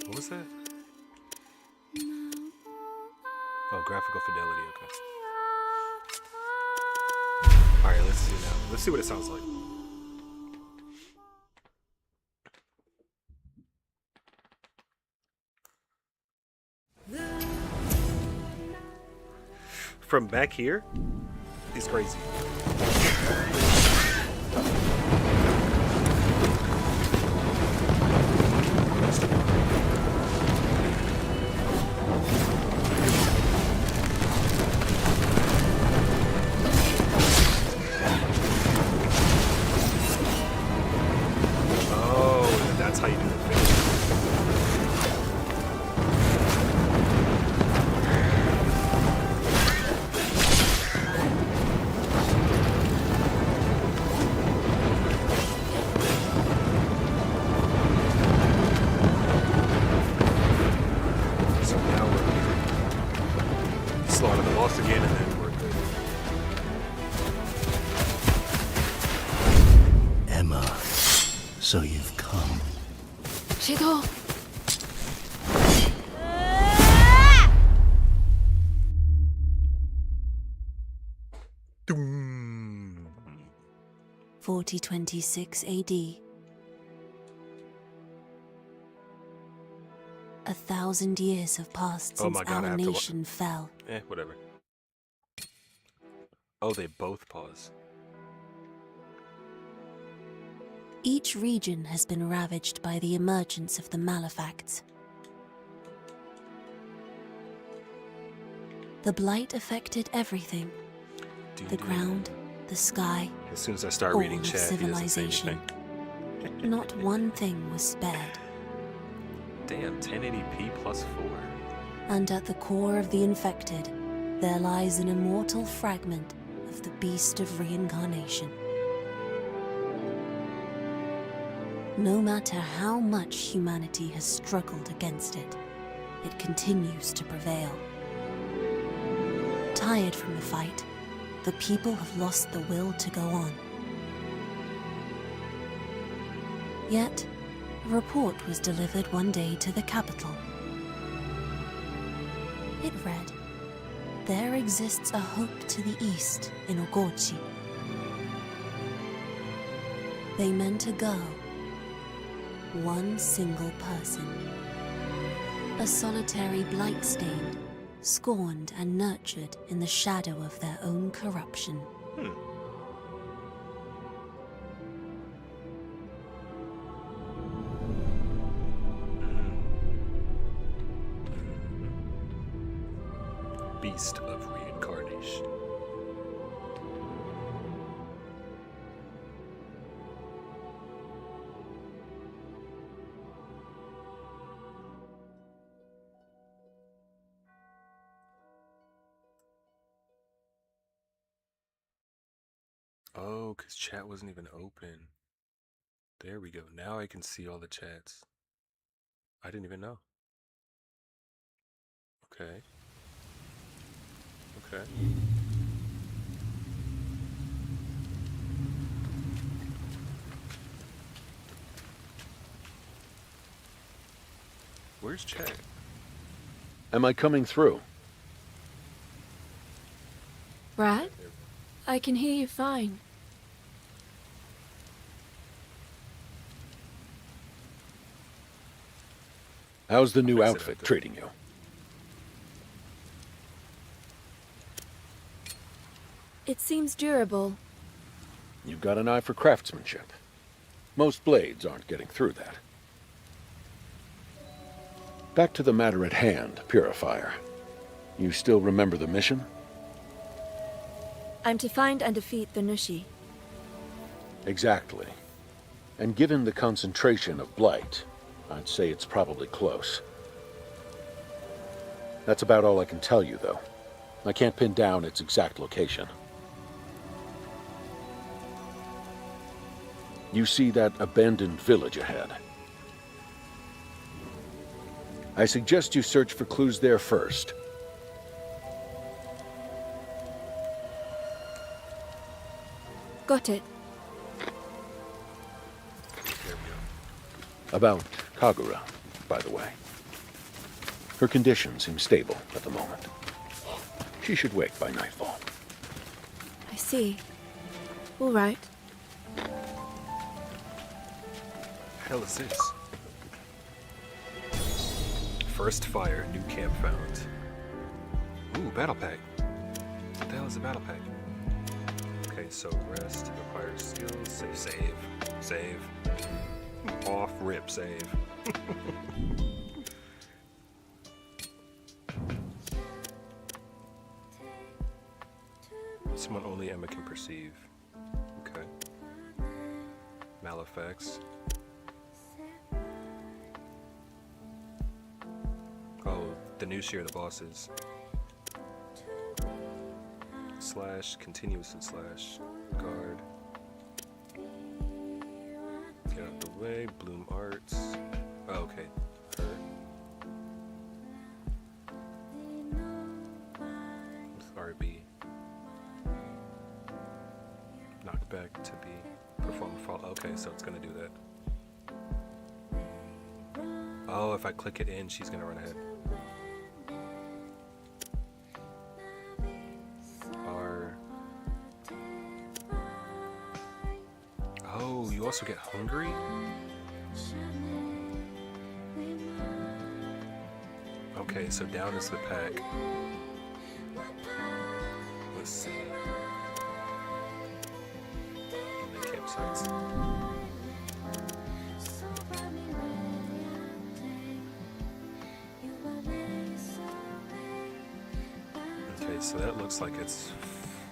What was that? Oh, graphical fidelity, okay. Alright, let's see now. Let's see what it sounds like. From back here, it's crazy. boss again and then we're good. Emma, so you've come. Shido. Doom. 4026 AD. 1,000 years have passed Oh since my God, I our have to nation fell. Whatever. Oh, they both pause. Each region has been ravaged by the emergence of the malefacts. The blight affected everything. The ground, the sky, As soon as I start all reading of chat, he doesn't say civilization. anything. Not one thing was spared. Damn, 1080p plus 4. And at the core of the infected, there lies an immortal fragment of the beast of reincarnation. No matter how much humanity has struggled against it, it continues to prevail. Tired from the fight, the people have lost the will to go on. Yet, a report was delivered one day to the capital. It read, "There exists a hope to the east in Ogochi." They meant a girl, one single person, a solitary blight-stained, scorned and nurtured in the shadow of their own corruption. Beast of reincarnation. Oh, because chat wasn't even open. There we go. Now I can see all the chats. I didn't even know. Okay. Okay. Where's chat? Am I coming through? Brad? I can hear you fine. How's the new Fix it outfit up. treating you? It seems durable. You've got an eye for craftsmanship. Most blades aren't getting through that. Back to the matter at hand, Purifier. You still remember the mission? I'm to find and defeat the Nushi. Exactly. And given the concentration of blight, I'd say it's probably close. That's about all I can tell you, though. I can't pin down its exact location. You see that abandoned village ahead? I suggest you search for clues there first. Got it. About Kagura, by the way. Her condition seems stable at the moment. She should wake by nightfall. I see. All right. Hell is this? First fire, new camp found. Ooh, battle pack. What the hell is a battle pack? Okay, so rest, acquire skills, save. Off, rip, save. Someone only Emma can perceive. Okay. Malefacts. Oh, the new shear, the bosses. Slash, continuous and slash. Guard. Get out the way. Bloom Arts. Oh, okay. Her. RB. Knockback to be performed fall. Okay, so it's gonna do that. Oh, if I click it in, she's gonna run ahead. R. Oh, you also get hungry? Okay, so down is the pack. Let's see. And the campsites. Okay, so that looks like it's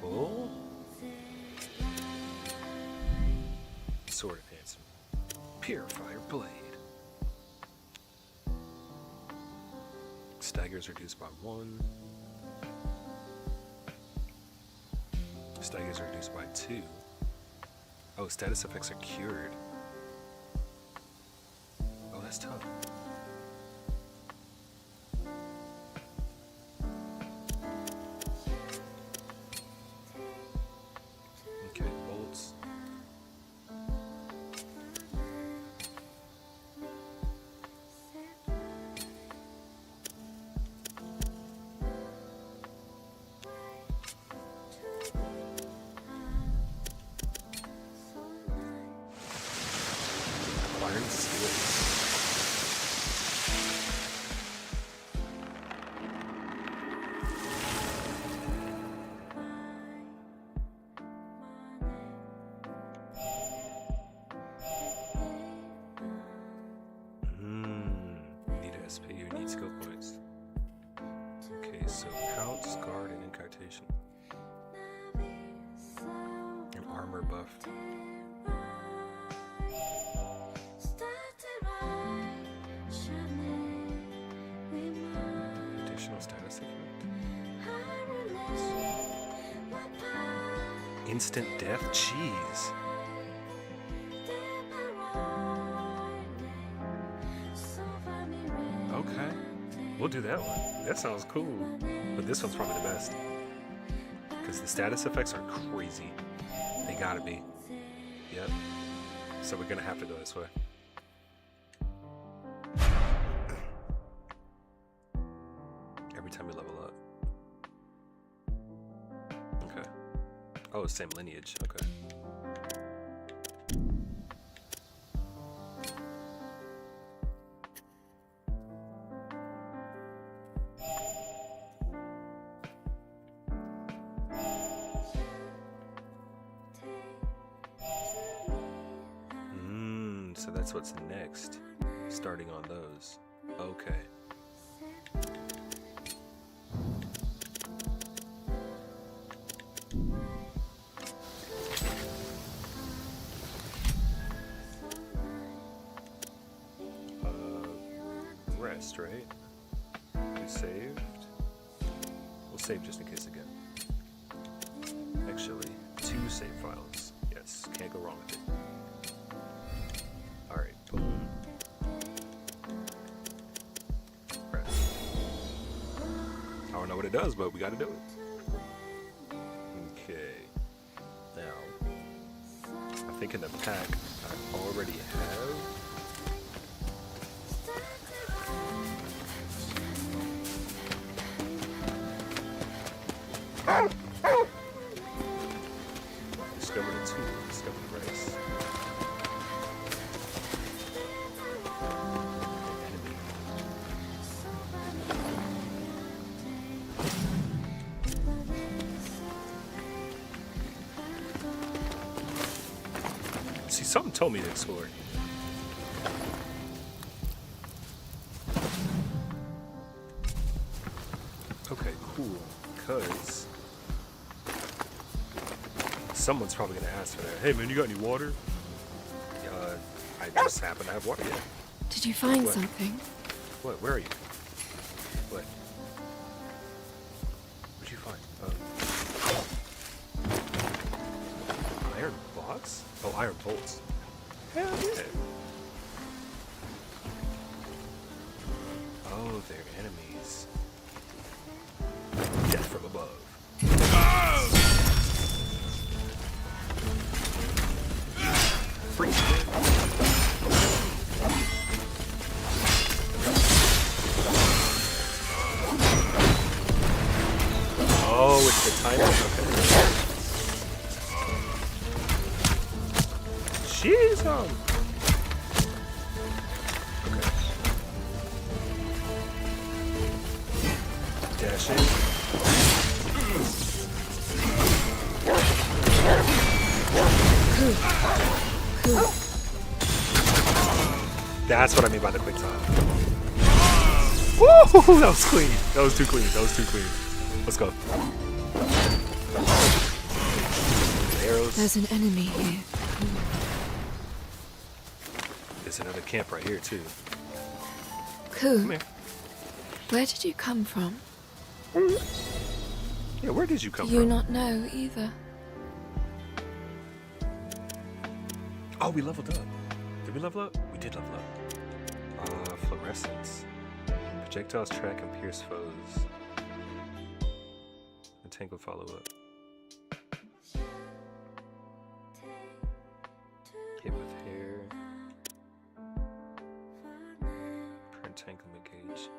full. Sword enhancement. Purifier blade. Staggers reduced by 1. Staggers reduced by 2. Oh, status effects are cured. Oh, that's tough. Okay, bolts. Iron steel. Need SP or need skill points. Okay, so pounce, guard, and incartation. An armor buff. Additional status effect. Instant death? Jeez. Okay. We'll do that one. That sounds cool. But this one's probably the best. Because the status effects are crazy. They gotta be. Yep. So we're gonna have to go this way. Every time we level up. Okay. Oh, same lineage. Okay. So that's what's next. Starting on those. Okay. Rest, right? We saved. We'll save just in case again. Actually, 2 save files. Yes, can't go wrong with it. Alright, boom. Rest. I don't know what it does, but we gotta do it. Okay. Now, I think in the pack I already have. Discover the tool, discover the race. See, something told me to explore. Okay, cool. Because someone's probably gonna ask for that. Hey man, you got any water? I just happen to have water. Yeah. Did you find What? something? What? Where are you? What? What'd you find? Iron box? Oh, iron bolts. Hell yeah. Oh, they're enemies. Death from above. Oh, it's the timer? Okay. Jeez, okay. Dash in. That's what I mean by the quick time. Woo! That was clean. That was too clean. That was too clean. Let's go. Arrows. There's an enemy here. There's another camp right here too. Ku, Come here. where did you come from? Yeah, where did you come Do you from? not know either? Oh, we leveled up. Did we level up? We did level up. Fluorescence. Projectiles track and pierce foes. Entangle follow up. Hit with hair. Per entanglement gauge.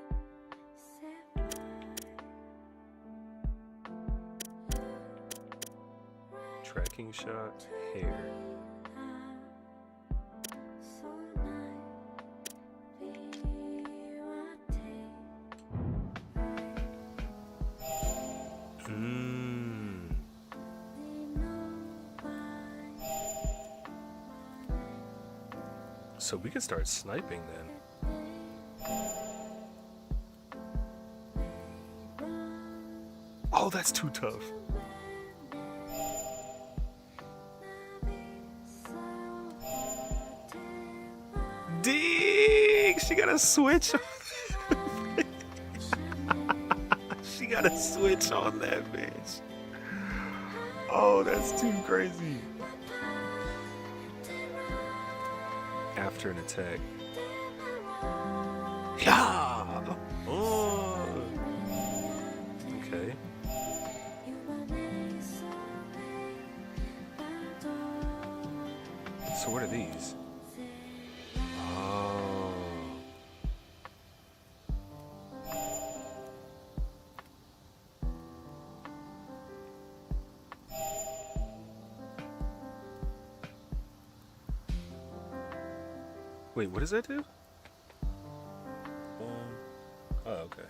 Tracking shot, hair. So we can start sniping then. Oh, that's too tough. Dang! She got a switch. She got a switch on that bitch. Oh, that's too crazy. After an attack. Yeah! Oh! Okay. So what are these? Oh. Wait, what does that do? Oh, okay.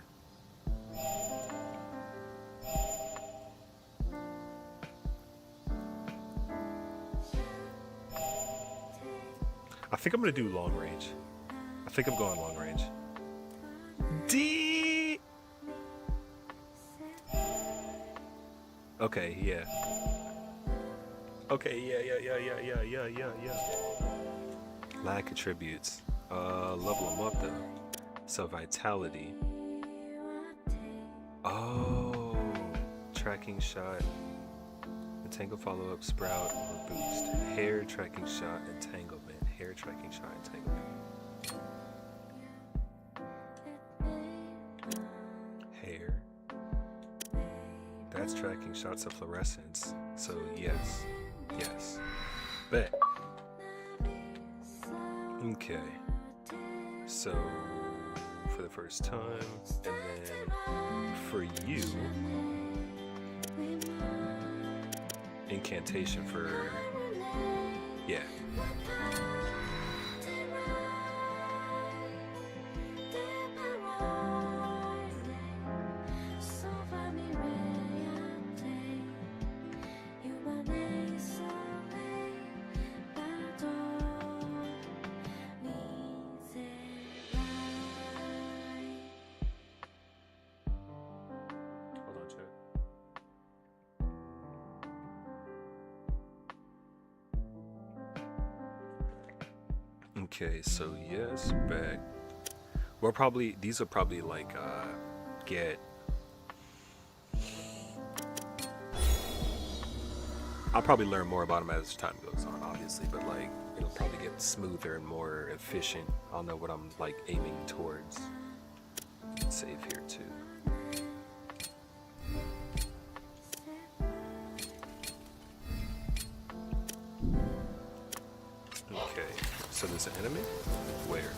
I think I'm gonna do long range. I think I'm going long range. D. Okay, yeah. Okay, yeah. Lag attributes. Level them up though. So vitality. Oh, tracking shot. Entangle follow up, sprout, or boost. Hair tracking shot, entanglement. Hair tracking shot, entanglement. Hair. That's tracking shots of fluorescence. So yes. Yes. Bet. Okay. So for the first time, and then for you, incantation for, yeah. Okay, so yes, back. We're probably, these are probably like, get. I'll probably learn more about them as time goes on, obviously, but like, it'll probably get smoother and more efficient. I'll know what I'm like aiming towards. Save here too. Okay, so there's an enemy? Where?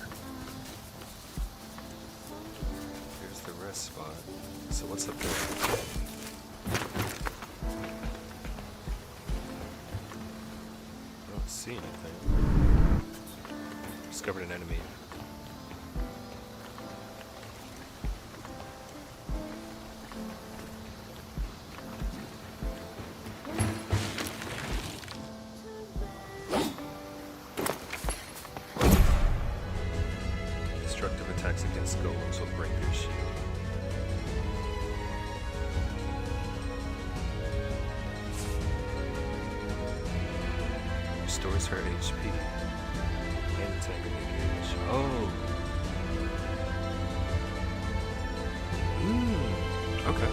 Here's the rest spot. So what's up there? see anything. Discovered an enemy. Destructive attacks against golems will break their shield. Restores her HP and attack engage. Oh. Okay.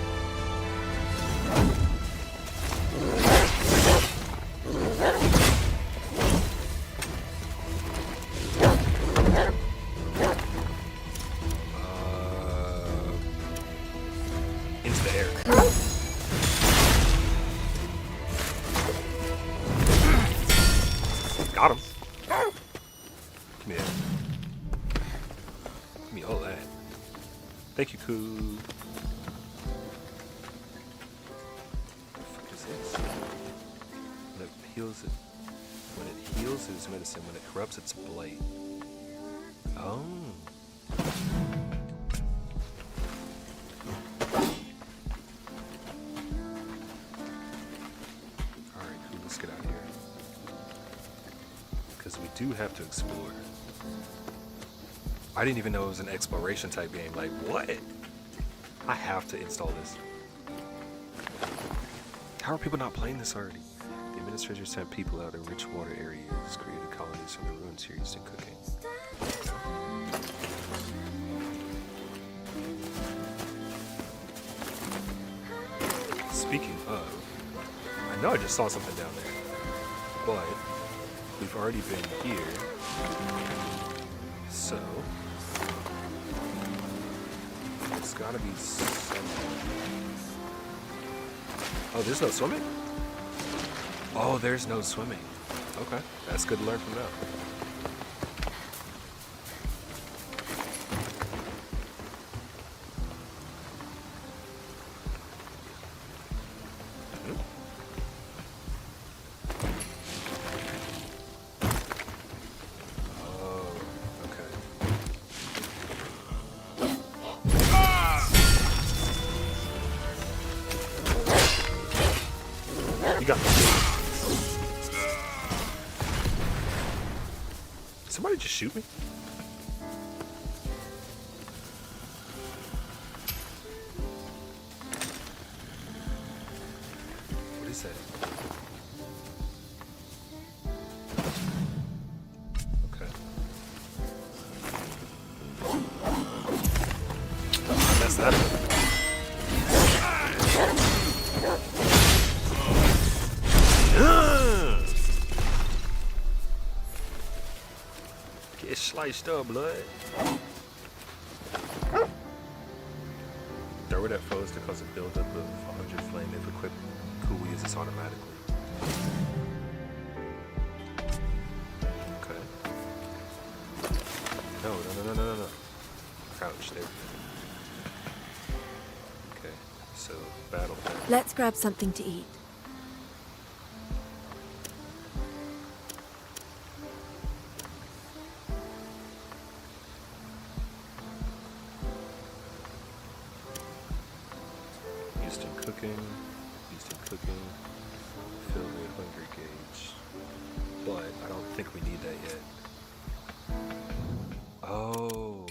Into the air. Got him. Give me that. Give me all that. Thank you, Koo. What the fuck is this? When it heals his medicine. When it corrupts, it's blight. Oh. Alright, cool. Let's get out of here. Because we do have to explore. I didn't even know it was an exploration type game. Like, what? I have to install this. How are people not playing this already? The administrators sent people out to rich water areas, created colonies from the ruins here used in cooking. Speaking of, I know I just saw something down there, but we've already been here, so it's gotta be something. Oh, there's no swimming? Oh, there's no swimming. Okay, that's good to learn from now. You got this. Did somebody just shoot me? What is that? Okay. I messed that up. Get sliced up, blood. Throw it at foes to cause a buildup of 100 flame if equipped. Cool uses this automatically. Okay. No. Crouch there. Okay, so battle. Let's grab something to eat. Cooking, fill the hunger gauge, but I don't think we need that yet. Oh.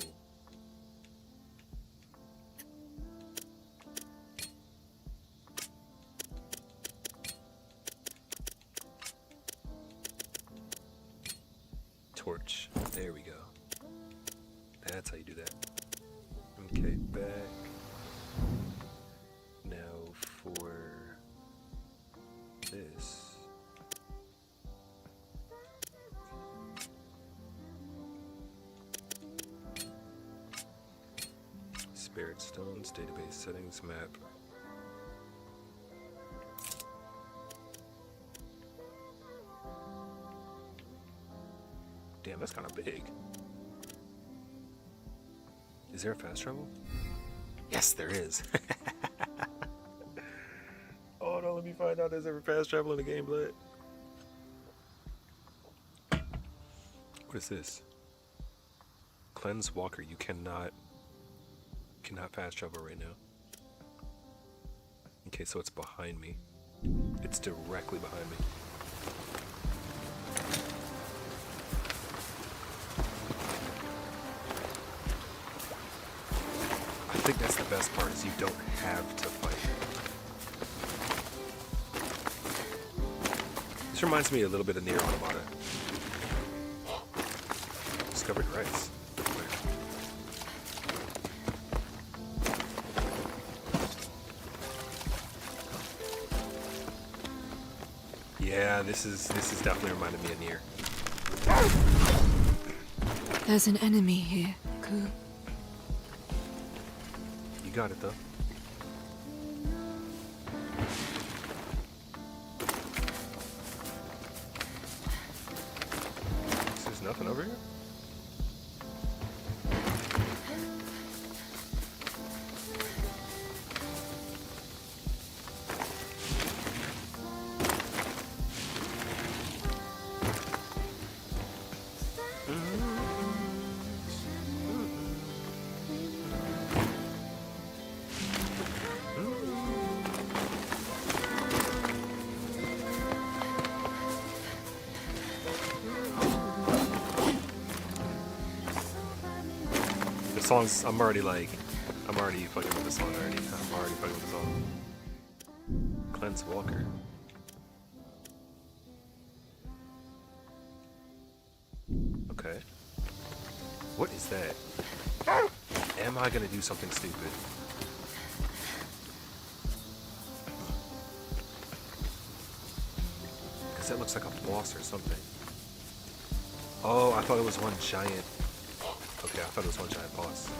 Torch. There we go. That's how you do that. Okay, back. Now for this. Spirit stones, database settings, map. Damn, that's kind of big. Is there a fast travel? Yes, there is. Oh no, let me find out there's ever fast travel in the game, blood. What is this? Cleanse Walker. You cannot fast travel right now. Okay, so it's behind me. It's directly behind me. I think that's the best part, is you don't have to fight. This reminds me a little bit of Nier Automata. Discovered rice. Yeah, this is definitely reminding me of Nier. There's an enemy here, Ku. You got it though. There's nothing over here? Songs, I'm already fucking with the song already. I'm already fucking with the song. Cleanse Walker. Okay. What is that? Am I gonna do something stupid? Because that looks like a boss or something. Oh, I thought it was one giant. Okay, I thought it was one giant boss.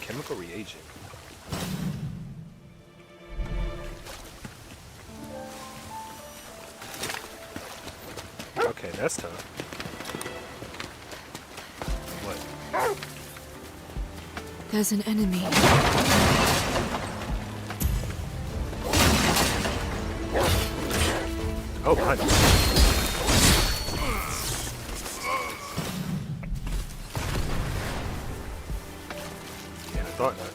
Chemical reagent. Okay, that's tough. What? There's an enemy. Oh, behind us. Yeah, I thought not.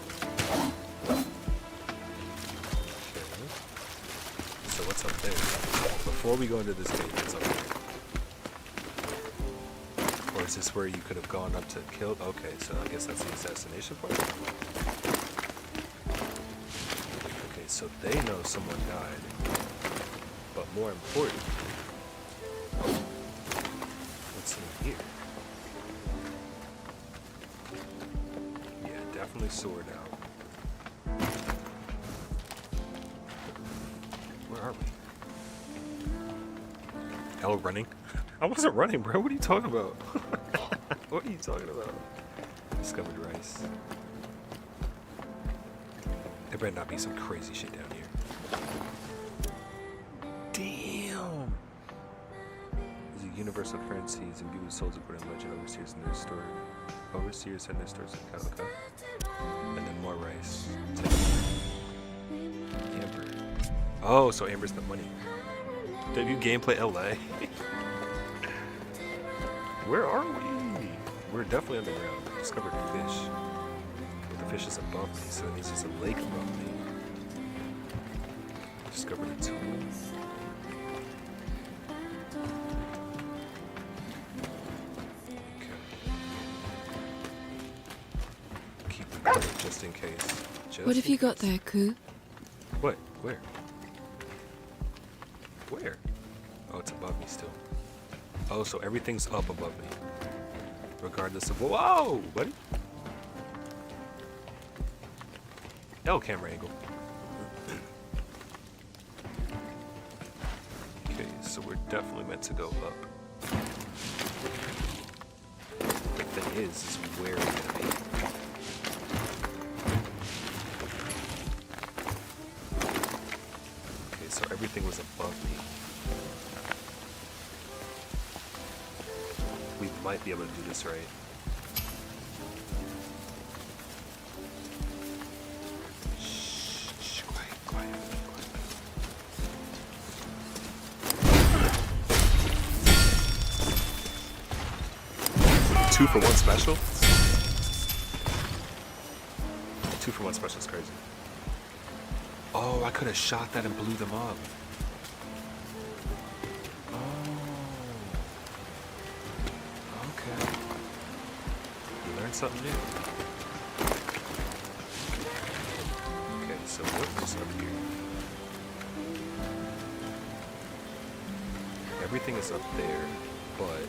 Okay. So what's up there? Before we go into this gate, what's up there? Or is this where you could have gone up to kill? Okay, so I guess that's the assassination part. Okay, so they know someone died. But more important, what's in here? Yeah, definitely sword out. Where are we? Hell, running? I wasn't running, bro. What are you talking about? What are you talking about? Discovered rice. There better not be some crazy shit down here. Damn! There's a universe of fantasies imbued with souls according to legend. Overseers in their store. Overseers and their stores in Calico. And then more rice. Amber. Oh, so Amber's the money. Debut gameplay LA. Where are we? We're definitely underground. Discovered a fish. But the fish is above me, so it means there's a lake above me. Discovered a tool. Keep the gun just in case. What have you got there, Ku? What? Where? Where? Oh, it's above me still. Oh, so everything's up above me. Regardless of... Whoa! Buddy? Oh, camera angle. Okay, so we're definitely meant to go up. The thing is where we're gonna be. Okay, so everything was above me. We might be able to do this right. Shh, quiet, quiet, quiet. 2-for-1 special? 2-for-1 special is crazy. Oh, I could have shot that and blew them up. Okay. You learned something new. Okay, so what is up here? Everything is up there, but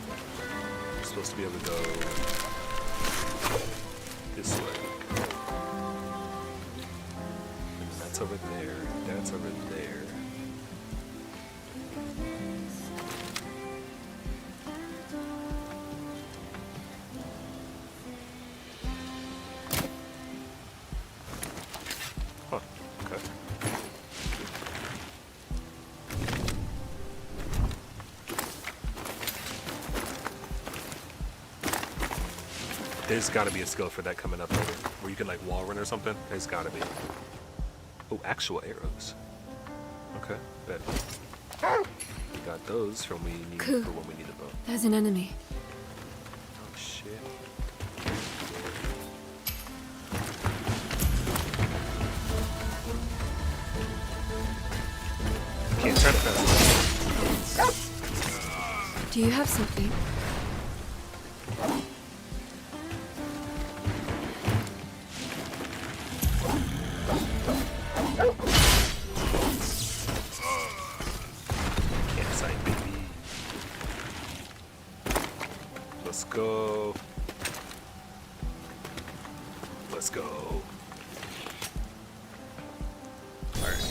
we're supposed to be able to go this way. And that's over there, that's over there. Huh, okay. There's gotta be a skill for that coming up later, where you can like wall run or something. There's gotta be. Oh, actual arrows. Okay, bet. We got those from we need Cool. for when we need a bow. There's an enemy. Oh shit. Can't turn it fast. Do you have something? Campsite, baby. Let's go. Let's go. Alright.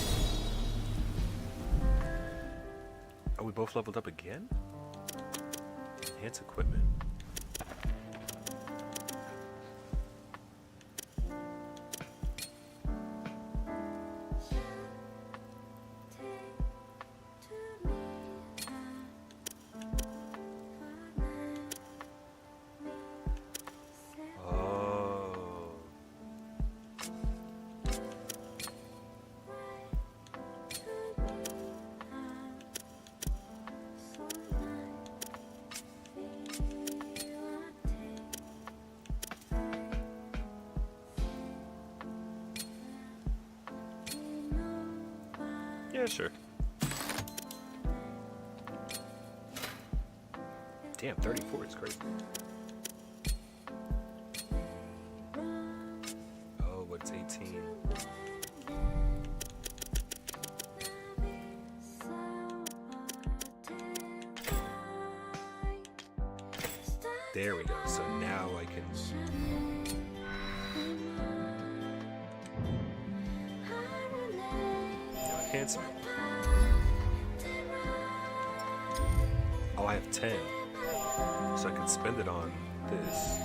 Are we both leveled up again? Enhance equipment. Oh. Yeah, sure. Damn, 34 is crazy. Oh, what's 18? There we go. So now I can. Now enhancement. Oh, I have 10. So I can spend it on this.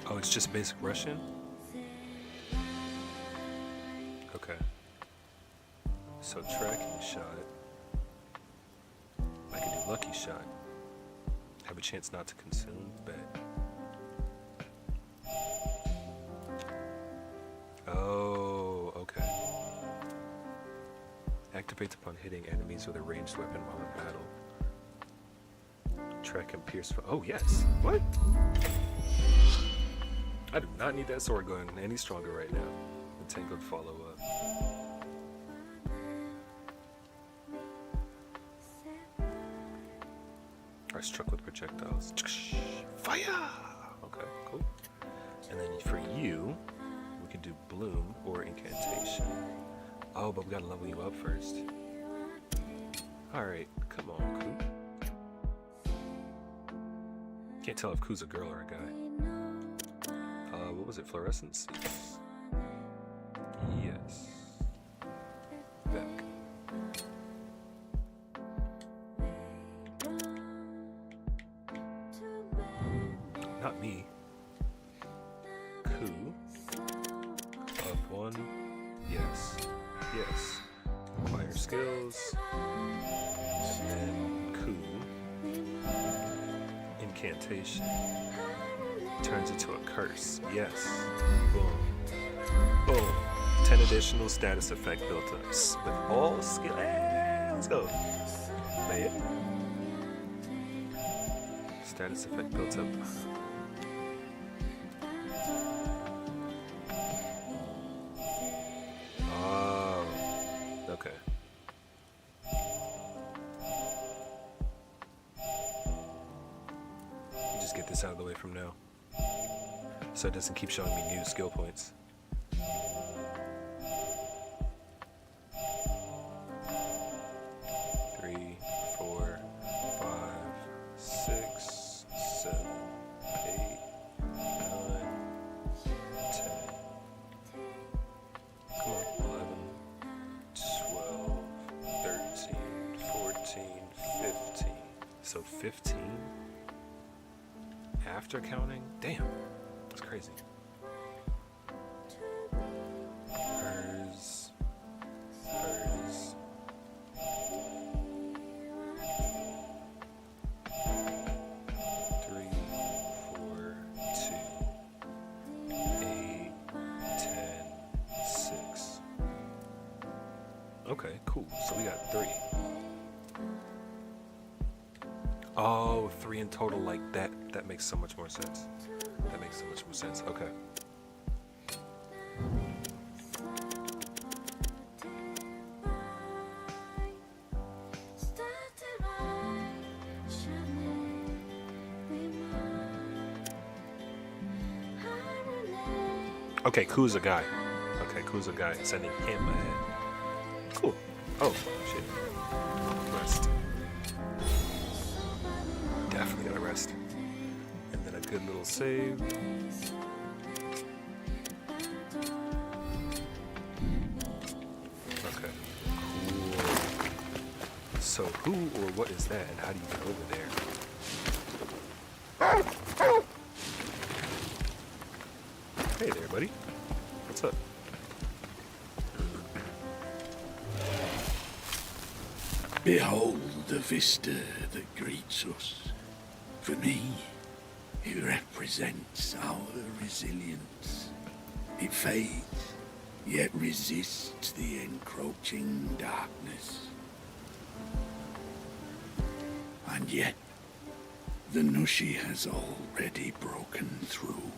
Oh, it's just basic Russian? Okay. So tracking shot. I can do lucky shot. Have a chance not to consume. Bet. Oh, okay. Activates upon hitting enemies with a ranged weapon while in battle. Track and pierce. Oh, yes. What? I do not need that sword going any stronger right now. Entangled follow up. Are struck with projectiles. Fire! Okay, cool. And then for you, we can do bloom or incantation. Oh, but we gotta level you up first. Alright, come on, Coop. Can't tell if Ku's a girl or a guy. What was it? Fluorescence? Yes. Beck. Not me. Ku. Up one. Yes. Yes. Acquire skills. And then Ku. Incantation. Turns into a curse. Yes. Boom. Boom. 10 additional status effect built up. With all skill. Hey, let's go. May it. Status effect built up. Oh. Okay. Just get this out of the way from now, so it doesn't keep showing me new skill points. Three, 4, 5, 6, 7, 8, 9, 10. Come on, 11, 12, 13, 14, 15. So 15? After counting? Damn, that's crazy. Hers. 3, 4, 2, 8, 10, 6. Okay, cool. So we got 3. Oh, 3 in total, like that. That makes so much more sense. That makes so much more sense. Okay. Okay, Ku's a guy. Okay, Ku's a guy. Sending him ahead. Cool. Oh, shit. Rest. Definitely gotta rest. And then a good little save. Okay. Cool. So who or what is that, and how do you get over there? Hey there, buddy. What's up? Behold the vista that greets us. For me, it represents our resilience. It fades, yet resists the encroaching darkness. And yet, the Nushi has already broken through.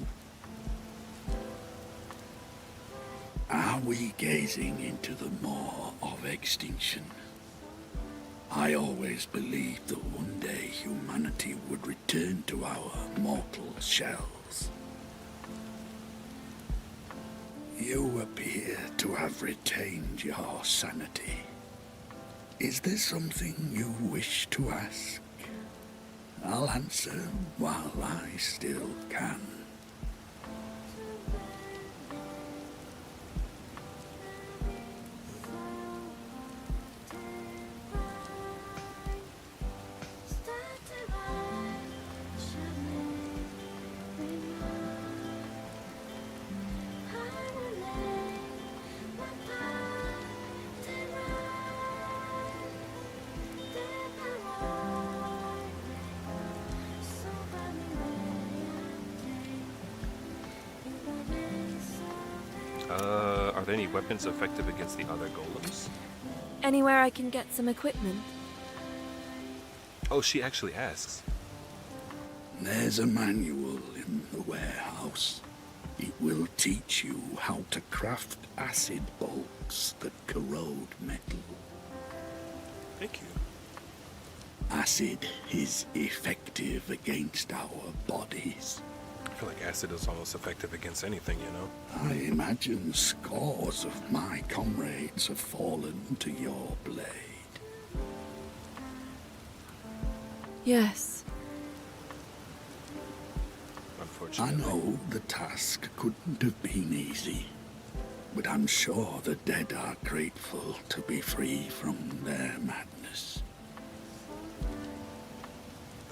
Are we gazing into the maw of extinction? I always believed that one day humanity would return to our mortal shells. You appear to have retained your sanity. Is there something you wish to ask? I'll answer while I still can. Are there any weapons effective against the other golems? Anywhere I can get some equipment? Oh, she actually asks. There's a manual in the warehouse. It will teach you how to craft acid bolts that corrode metal. Thank you. Acid is effective against our bodies. I feel like acid is almost effective against anything, you know? I imagine scores of my comrades have fallen to your blade. Yes. unfortunately. I know the task couldn't have been easy, but I'm sure the dead are grateful to be free from their madness.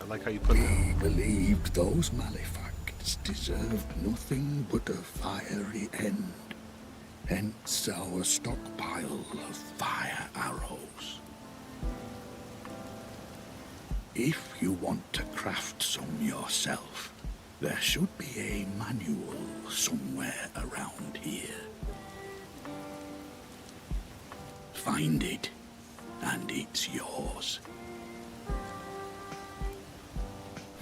I like how you put that. We believed those malefacts deserved nothing but a fiery end. Hence our stockpile of fire arrows. If you want to craft some yourself, there should be a manual somewhere around here. Find it, and it's yours.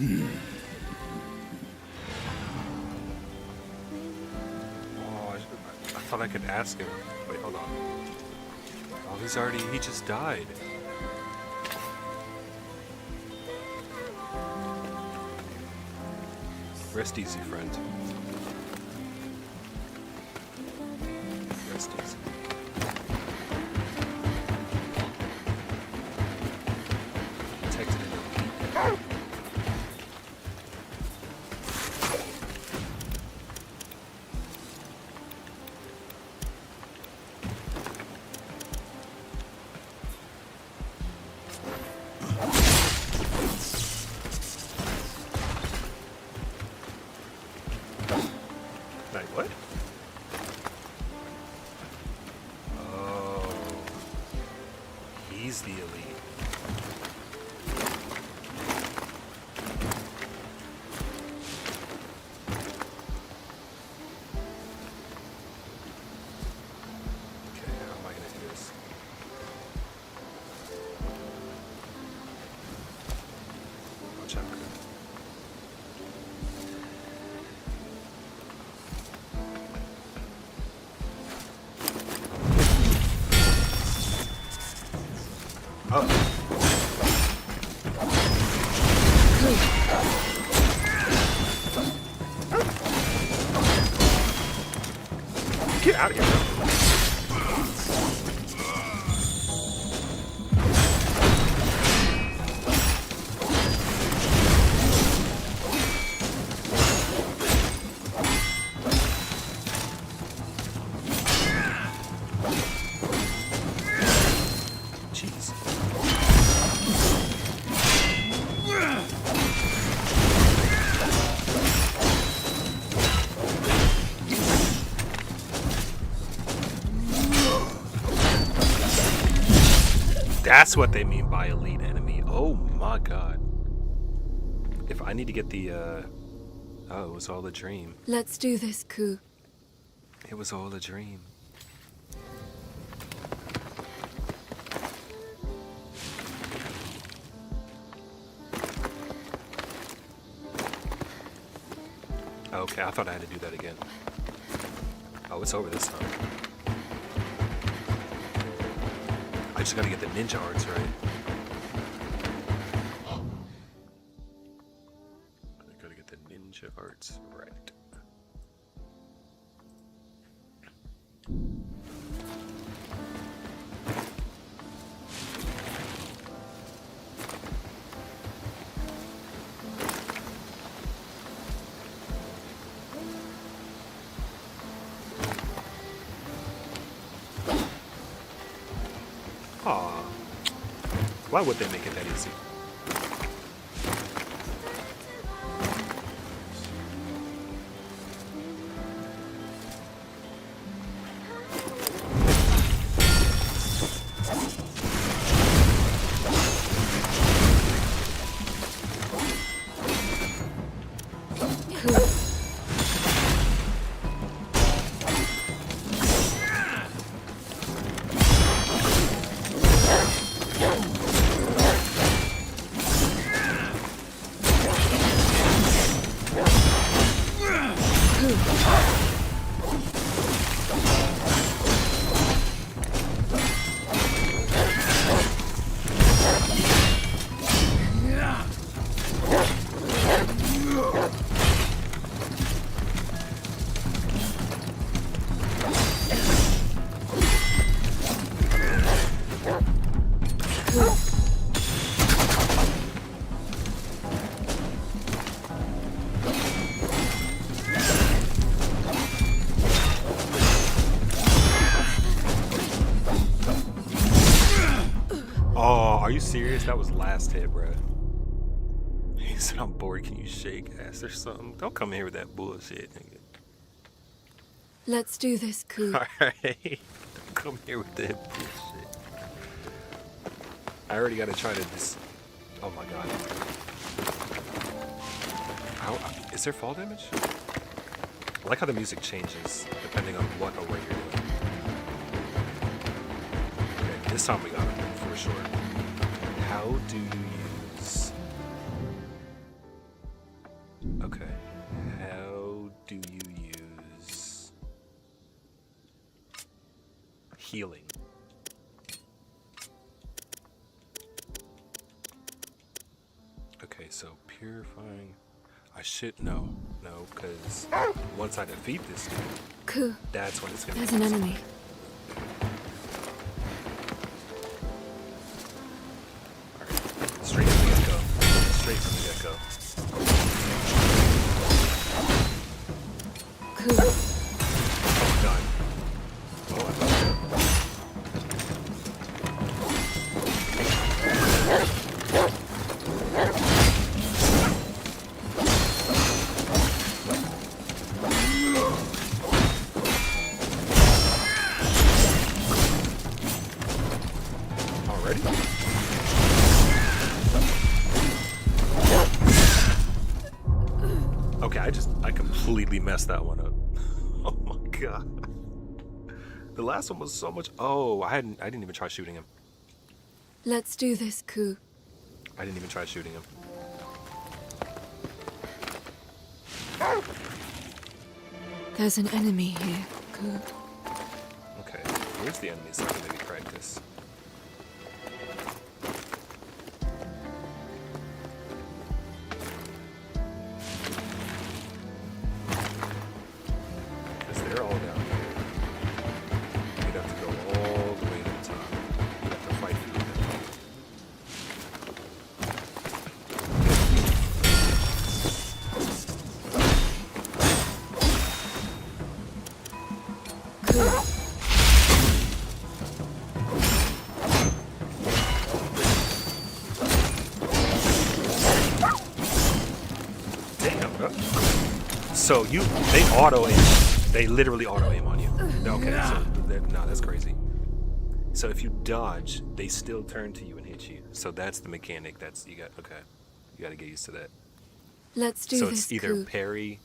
Oh, I thought I could ask him. Wait, hold on. Oh, he just died. Rest easy, friend. Rest easy. Detected in the leak. Like what? Oh, he's the elite. Okay, how am I gonna do this? Watch out. Oh. Get out of here. Jeez. That's what they mean by elite enemy. Oh my god. If I need to get the, oh, it was all a dream. Let's do this, Ku. It was all a dream. Okay, I thought I had to do that again. Oh, it's over this time. I just gotta get the ninja arts right. I gotta get the ninja arts right. Aw. Why would they make it that easy? Are you serious? That was last hit, bruh. He said, I'm bored. Can you shake ass or something? Don't come here with that bullshit, nigga. Let's do this, Ku. Alright. Don't come here with that bullshit. I already gotta try to this. Oh my god. Is there fall damage? I like how the music changes depending on what array you're doing. Okay, this time we got it for sure. How do you use... Okay. How do you use... healing? Okay, so purifying... I should know, because once I defeat this dude, Ku, that's when it's gonna there's be an enemy. Alright, straight from the get-go. Straight from the get-go. Ku, Oh god. Oh, I thought already? Okay, I completely messed that one up. Oh my god. The last one was so much. Oh, I didn't even try shooting him. let's do this, Ku. I didn't even try shooting him. There's an enemy here, Ku. Okay, where's the enemy so I can maybe practice? Because they're all down here. You'd have to go all the way to the top. You'd have to fight through them. Ku, Damn, bro. So they auto aim. They literally auto aim on you. Okay, so no, that's crazy. So if you dodge, they still turn to you and hit you. So that's the mechanic. You got to get used to that. let's do So this, it's either Ku. parry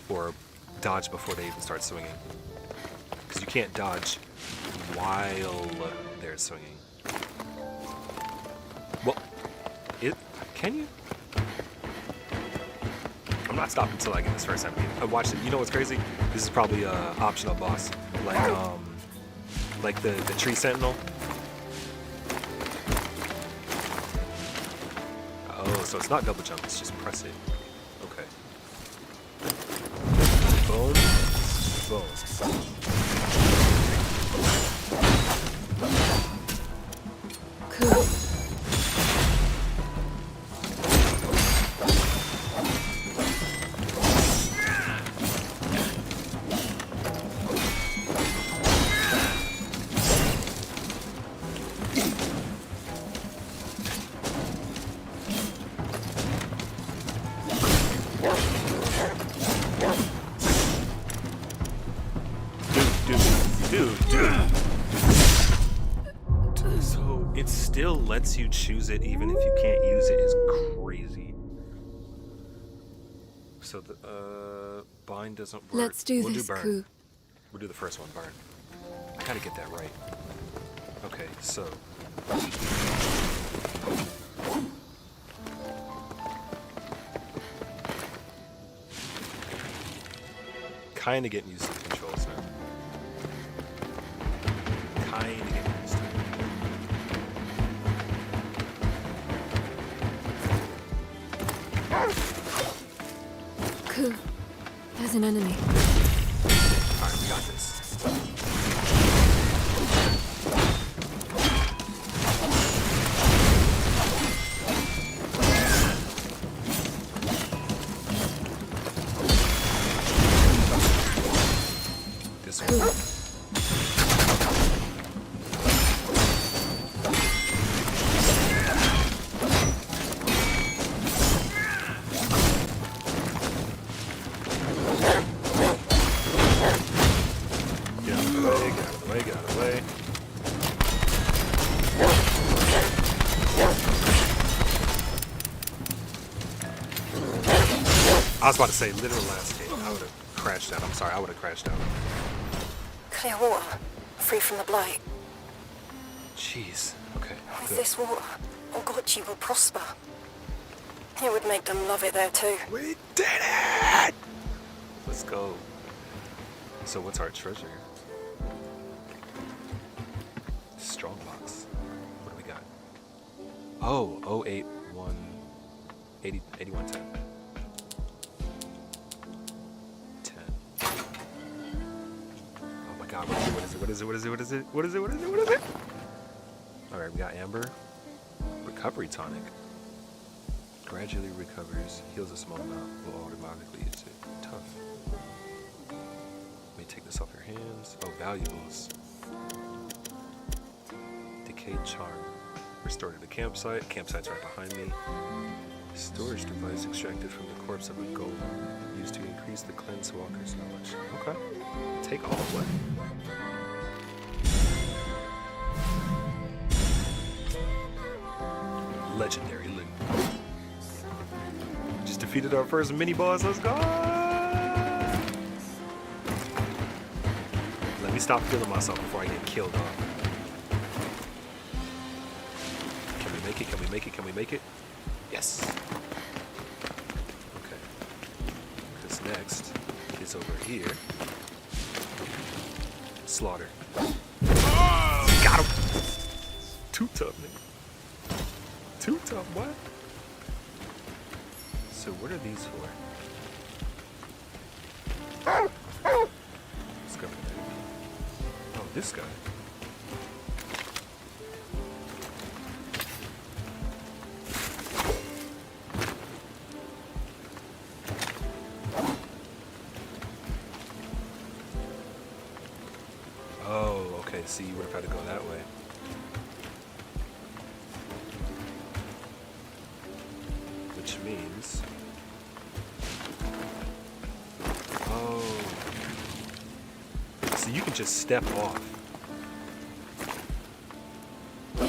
or dodge before they even start swinging. Because you can't dodge while they're swinging. Well, can you? I'm not stopping until I get this first enemy. I watched it. You know what's crazy? This is probably a optional boss, like the tree sentinel. Oh, so it's not double jump. It's just press it. Okay. Boom. Boom. Ku, Dude. So it still lets you choose it even if you can't use it is crazy. So the bind doesn't work. let's do We'll this, do burn. Ku. We'll do the first one, burn. I gotta get that right. Okay, so kinda getting used to the controls now. Kinda getting used to it. Ku, there's an enemy. Alright, we got this. This one. away. I was about to say, literal last game, I would have crashed out. I'm sorry, I would have crashed out. Clear water, free from the blight. Jeez. Okay. With Good. this water, Ogochi will prosper. It would make them love it there too. We did it! Let's go. So what's our treasure? Strongbox. What do we got? Oh, 081 8110. 10. Oh my god, what is it? What is it? What is it? What is it? What is it? What is it? What is it? Alright, we got Amber. Recovery tonic. Gradually recovers, heals a small amount, will automatically use it. Tough. Let me take this off your hands. Oh, valuables. Decayed charm. Restored to the campsite. Campsite's right behind me. Storage device extracted from the corpse of a golem. Used to increase the cleanse walker's knowledge. Okay. Take all what? Legendary loot. Just defeated our first mini boss. Let's go! Let me stop feeling myself before I get killed off. Can we make it? Can we make it? Can we make it? Yes. Okay. Because next is over here. Slaughter. Got him! Too tough, nigga. Too tough, what? So what are these for? Discover an enemy. Oh, this guy. Oh, okay, so you would have had to go that way. Which means... Oh. So you can just step off. You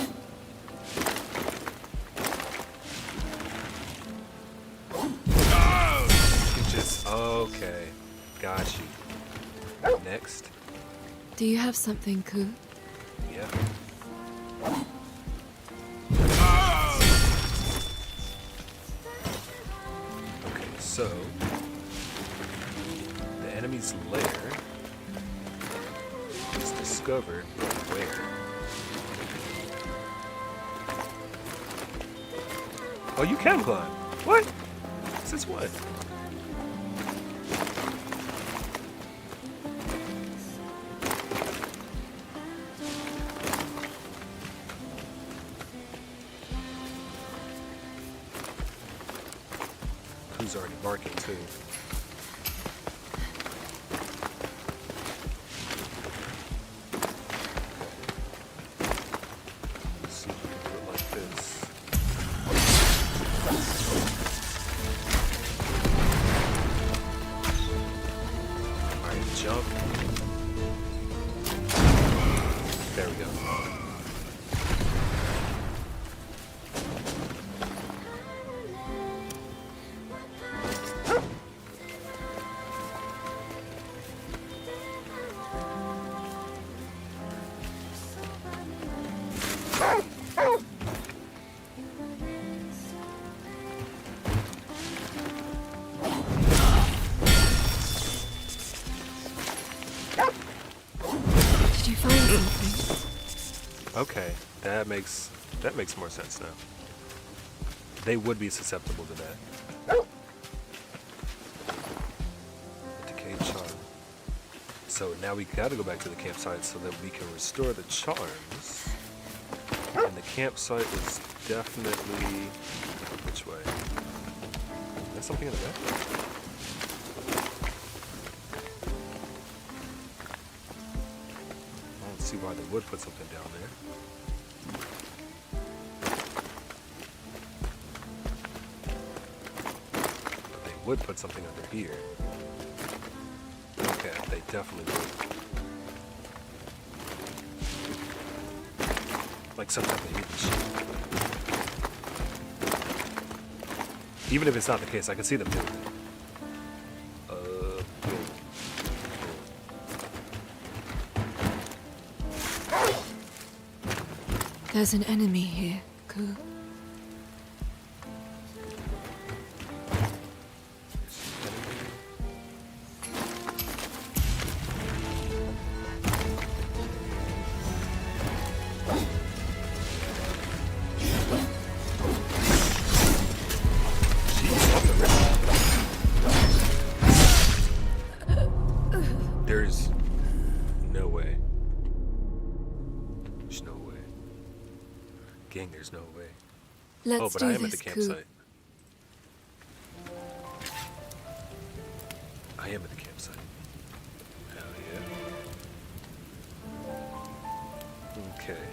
can just... Okay. Got you. Next. Do you have something, Ku? Yeah. Okay, so the enemy's lair is discovered, but where? Oh, you can climb. What? Since what? Who's already barking too? Let's see if we can do it like this. Alright, jump. There we go. Did you find something? Okay, that makes more sense now. They would be susceptible to that. Decayed charm. So now we gotta go back to the campsite so that we can restore the charms. And the campsite is definitely which way? There's something in the back. I don't see why they would put something down there. But they would put something under here. Okay, they definitely would. like some type of hidden shit. Even if it's not the case, I can see them doing it. There's an enemy here, Ku. There's no way. There's no way. Gang, there's no way. Let's oh, but do I am at this, the Ku. campsite. I am at the campsite. Hell yeah. Okay.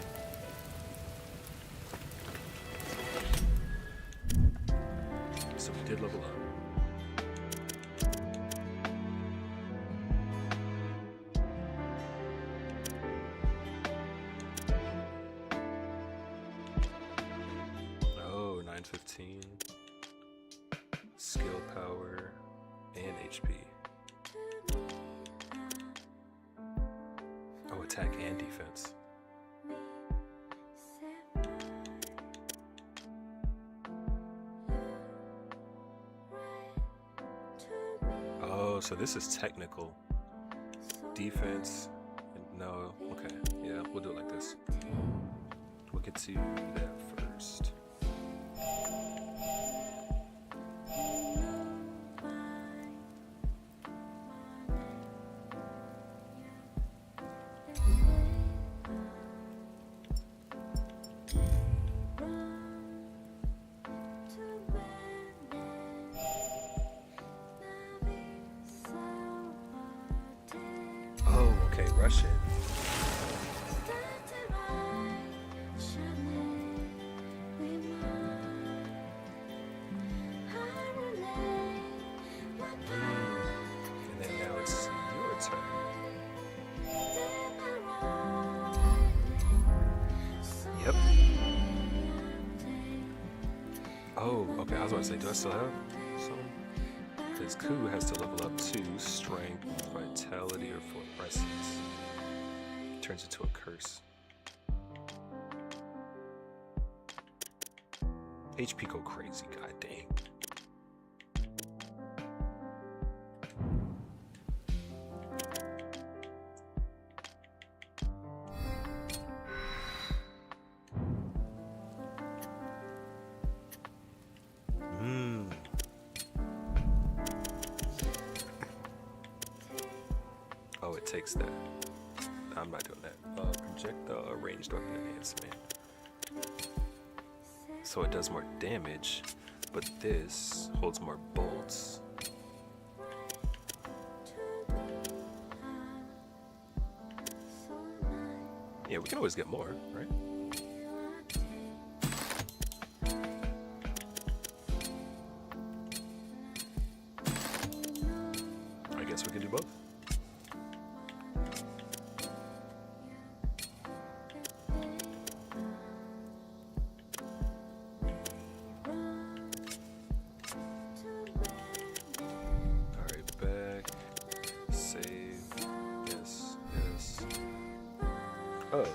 So we did level up. Oh, 915. Skill power and HP. Oh, attack and defense. Oh, so this is technical. Defense. No, okay. Yeah, we'll do it like this. We'll get to that first. Oh, okay, Russian. And then now it's your turn. Yep. Oh, okay, I was about to say, do I still have some? Because Ku has to level up to strength, vitality, or fluorescence. It turns into a curse. HP go crazy, god dang. Oh, it takes that. I'm not doing that. Projectile ranged weapon enhancement. So it does more damage, but this holds more bolts. Yeah, we can always get more, right? I guess we can do both. Alright, back. Save. Yes, yes. Oh.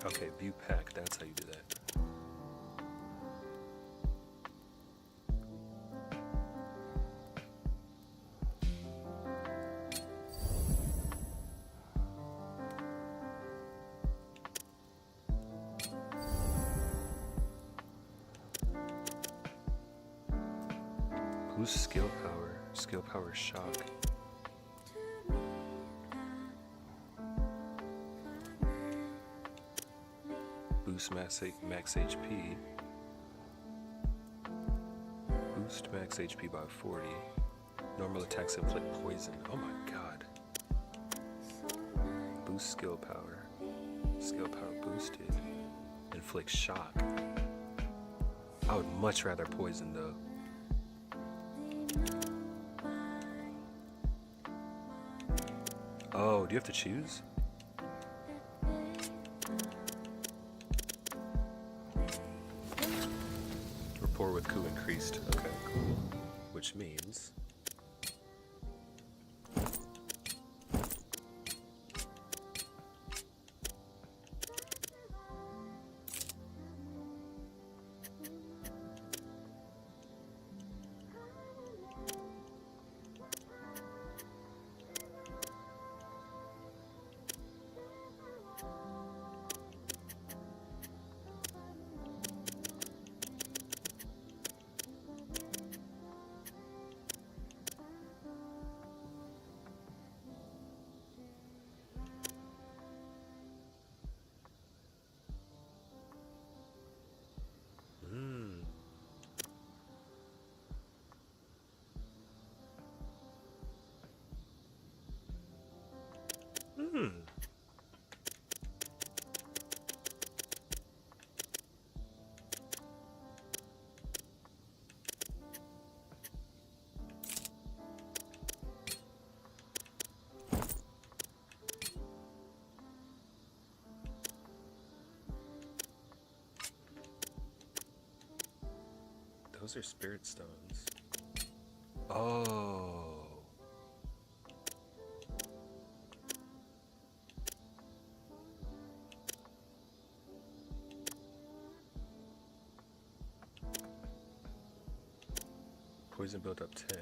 Okay, view pack, that's how you do that. Who's skill power? Skill power shock. Boost max HP. Boost max HP by 40. Normal attacks inflict poison. Oh my god. Boost skill power. Skill power boosted. Inflict shock. I would much rather poison though. Oh, do you have to choose? Rapport with coup increased. Okay, cool. Which means... Those are spirit stones. Oh. Poison built up 10.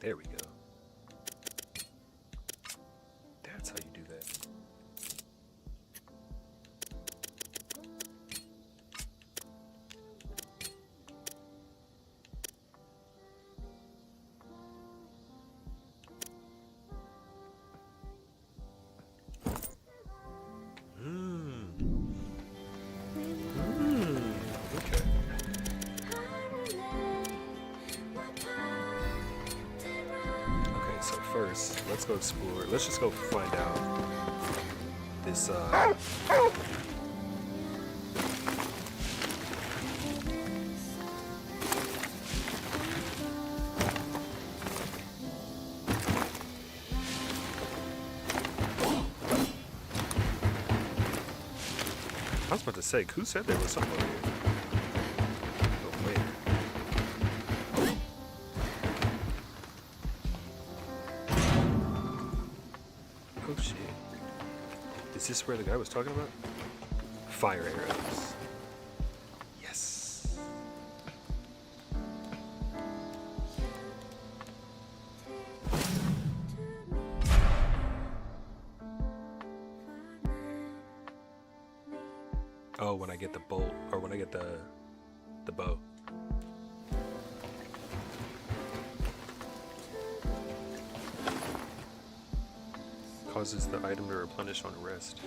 There we go. That's how you do that. First, let's go explore. Let's just go find out this I was about to say, who said there was something over here? Oh, wait. Oh shit. Is this where the guy was talking about? Fire arrows. Yes. Oh, when I get the bolt, or when I get the bow. Causes the item to replenish on rest.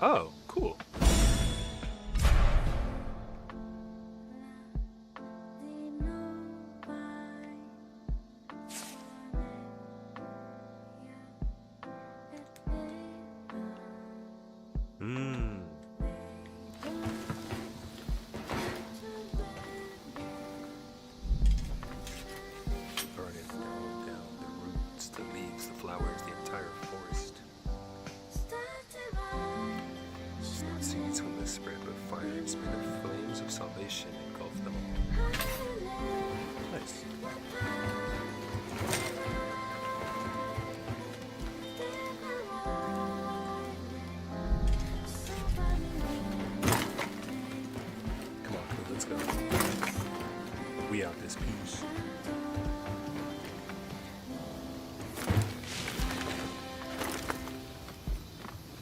Oh, cool. We out this piece.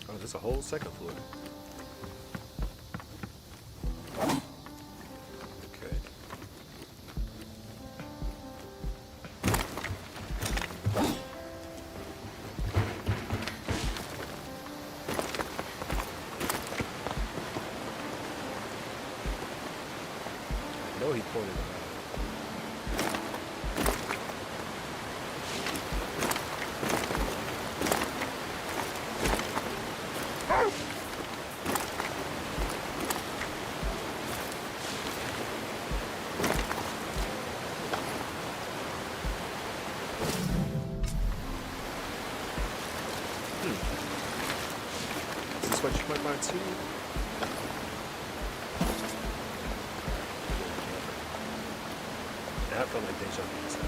Oh, there's a whole second floor. Okay. Is this what you might find too? That felt like deja vu. So.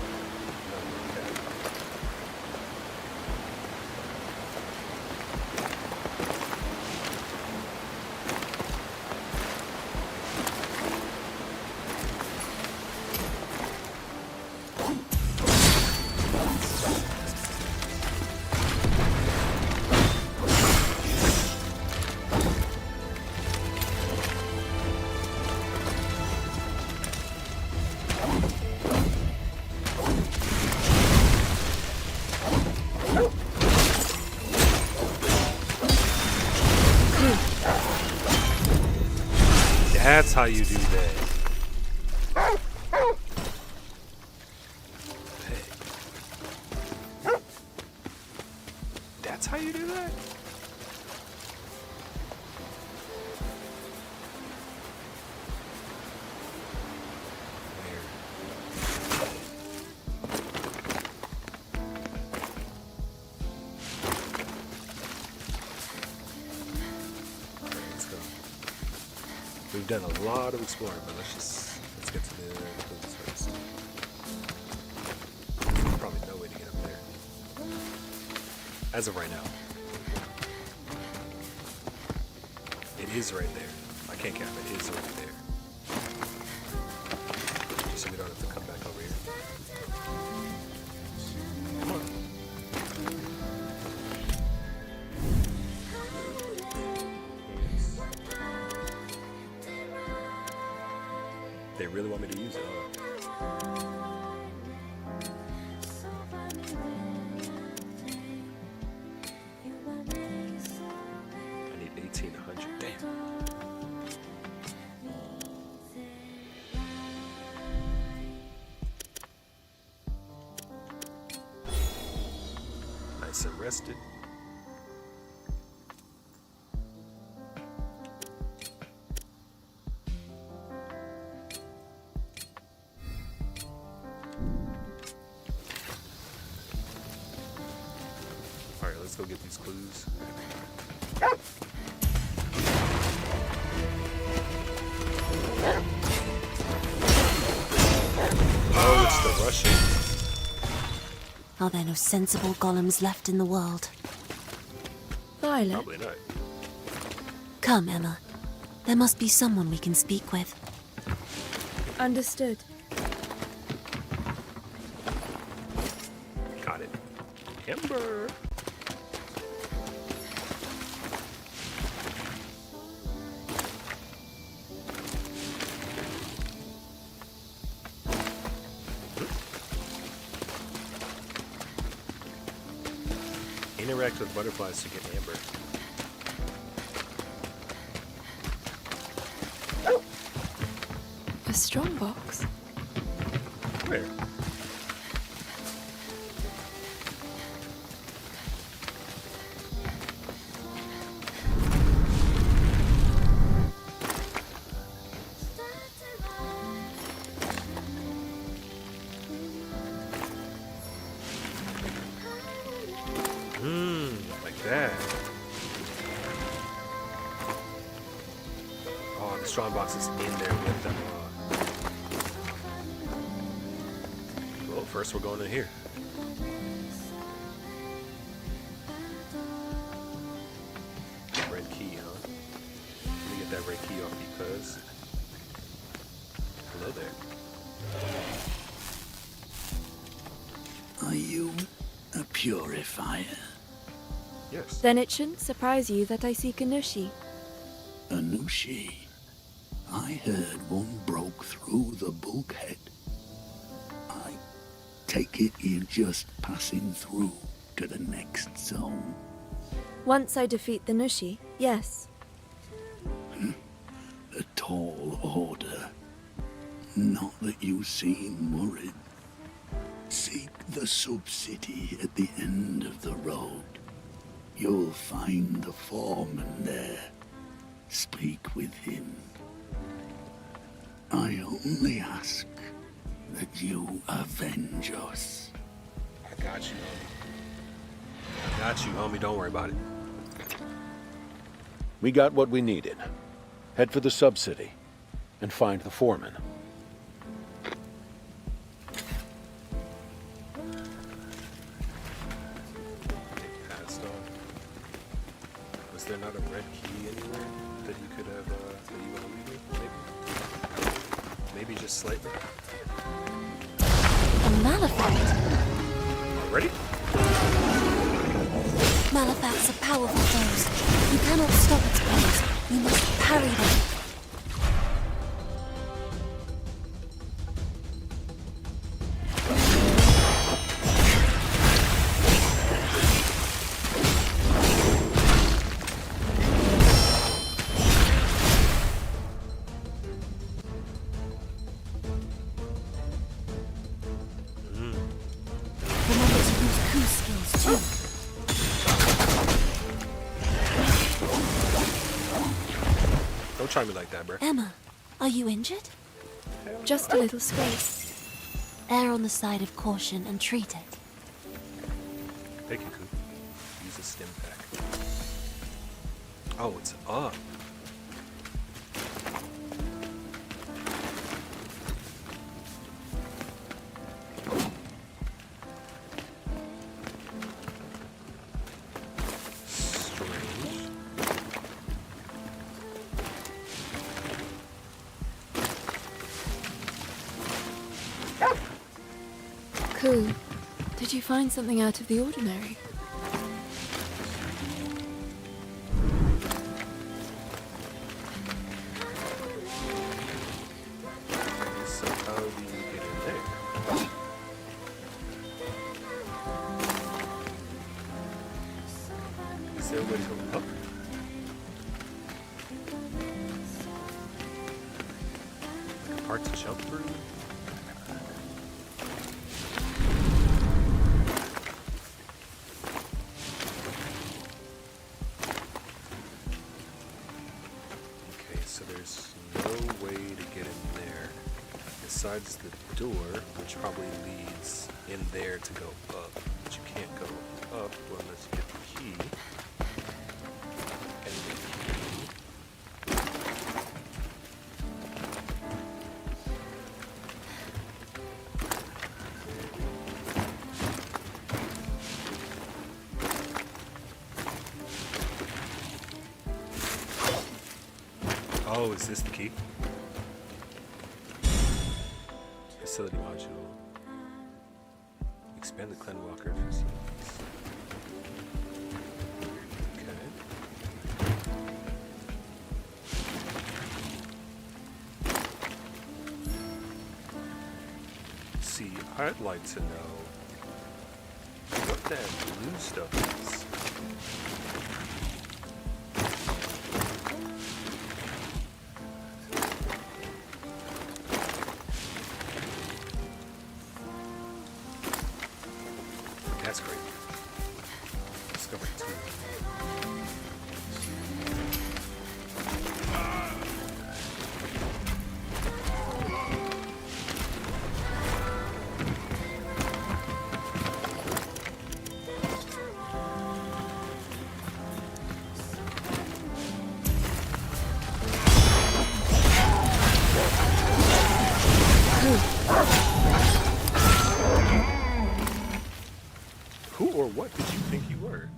That's how you do that. Hey. That's how you do that? We've done a lot of exploring, but let's get to the clues first. Probably no way to get up there. As of right now. It is right there. I can't count, but it is right there. Just so we don't have to come back over here. Come on. They really want me to use it, huh? I need 1,800. Damn. Nice and rested. Let's go get these clues. Oh, it's the Russian. Are there no sensible golems left in the world? Violet. Probably not. Come, Emma. There must be someone we can speak with. Understood. Got it. Ember. Interact with butterflies to get amber. A strong box. Where? Like that. Oh, the strong box is in there with them. Well, first we're going in here. Red key, huh? Let me get that red key off because. Hello there. Are you a purifier? Yes. Then it shouldn't surprise you that I seek a Nushi. A Nushi? I heard one broke through the bulkhead. I take it you're just passing through to the next zone. Once I defeat the Nushi, yes. A tall order. Not that you seem worried. Seek the sub-city at the end of the road. You'll find the foreman there. Speak with him. I only ask that you avenge us. I got you, homie. I got you, homie. Don't worry about it. We got what we needed. Head for the sub-city and find the foreman. Passed on. Was there not a red key anywhere that you could have, that you want to leave me? Maybe just slightly? A Malefact. Ready? Malefacts are powerful foes. You cannot stop its blows. You must parry them. Remember to use coup skills too. Don't try me like that, bruh. Emma, are you injured? Just a little scrape. Err on the side of caution and treat it. Thank you, Coop. Use a stim pack. Oh, it's up. Strange. Cool. Did you find something out of the ordinary? So how do you get in there? Is there a way to go up? Like a part to jump through? Okay, so there's no way to get in there besides the door, which probably leads in there to go up. But you can't go up unless you get the key. And the key. Oh, is this the key? Facility module. Expand the Clan Walker facilities. Okay. See, I'd like to know what that blue stuff is. That's great. Discovery 2. Who or what did you think you were?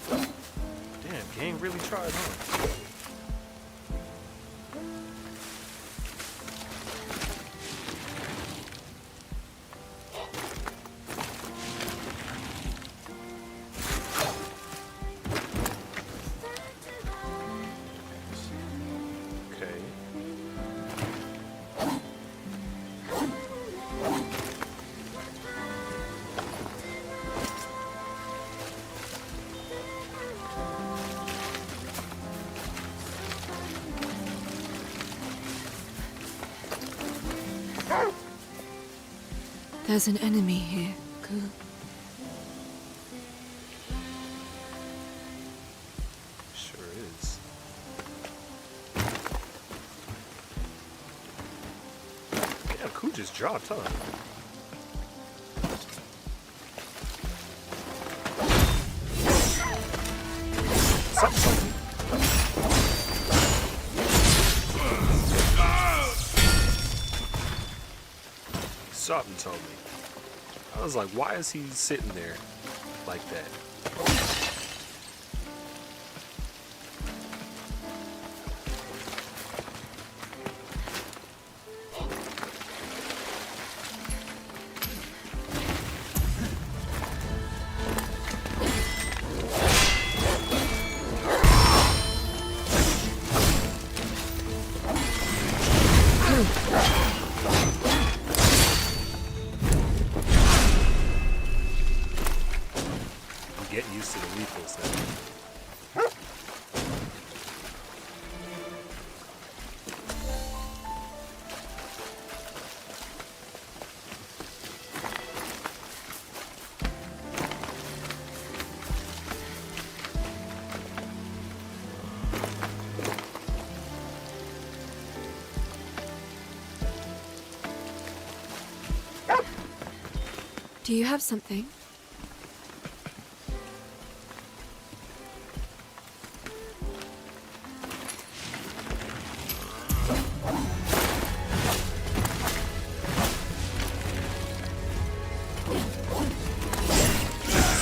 Damn, gang really tried, huh? Okay. There's an enemy here, Cool. Sure is. Damn, Koo just dropped, huh? Something told me. Something told me. I was like, why is he sitting there like that? Get used to the lethal sound. Do you have something?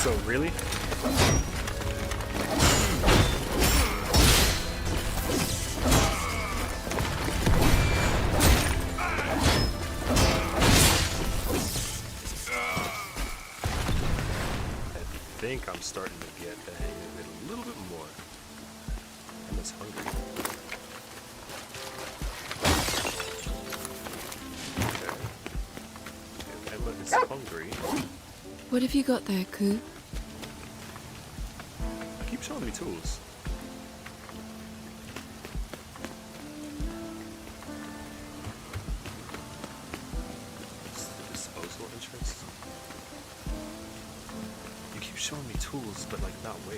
So really? I think I'm starting to get the hang of it a little bit more. I'm just hungry. Okay. If Emma is hungry, What have you got there, Ku? keep showing me tools. Disposal entrance. You keep showing me tools, but like not where.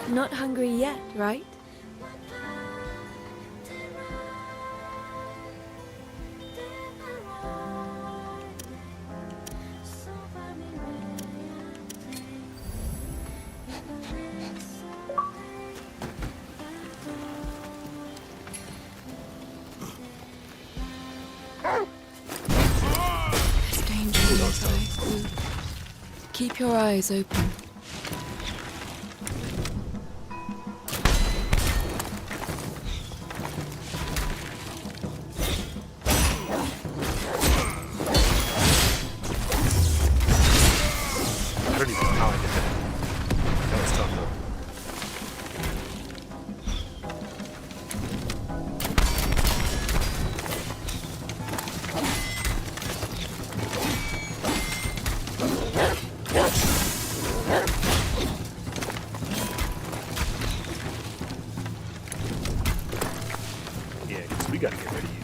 Not hungry yet, right? There's danger in those eyes, Ku. Keep your eyes open. I don't even know how I did that. That was tough though. Yeah, because we gotta get rid of you.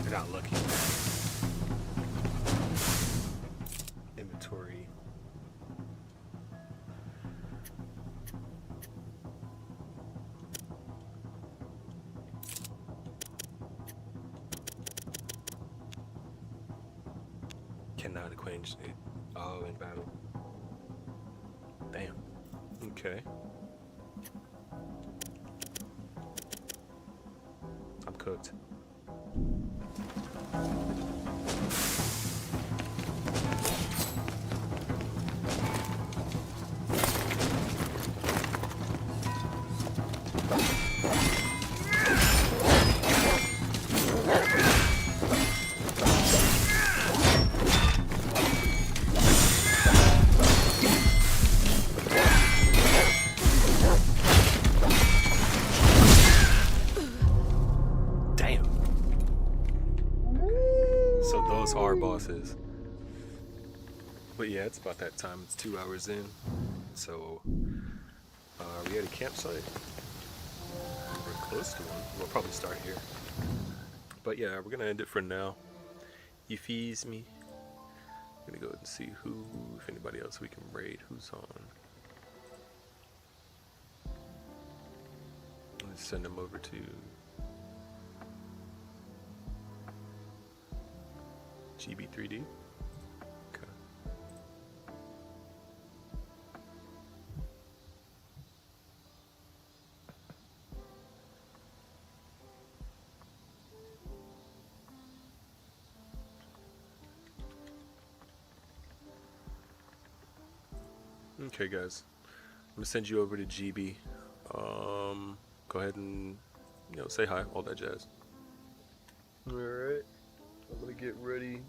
You're not lucky. Inventory. Cannot acquaint it. Oh, in battle. Damn. Okay. I'm cooked. boss our bosses. But yeah, it's about that time. It's 2 hours in. So, are we at a campsite? We're close to one. We'll probably start here. But yeah, we're gonna end it for now. You fees me. I'm gonna go ahead and see if anybody else we can raid, who's on. Let's send them over to GB3D. Okay. Okay, guys. I'm gonna send you over to GB. Go ahead and say hi, all that jazz. All right. I'm gonna get ready.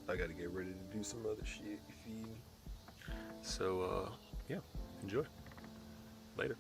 I gotta get ready to do some other shit, you feel me? So, yeah, enjoy. Later.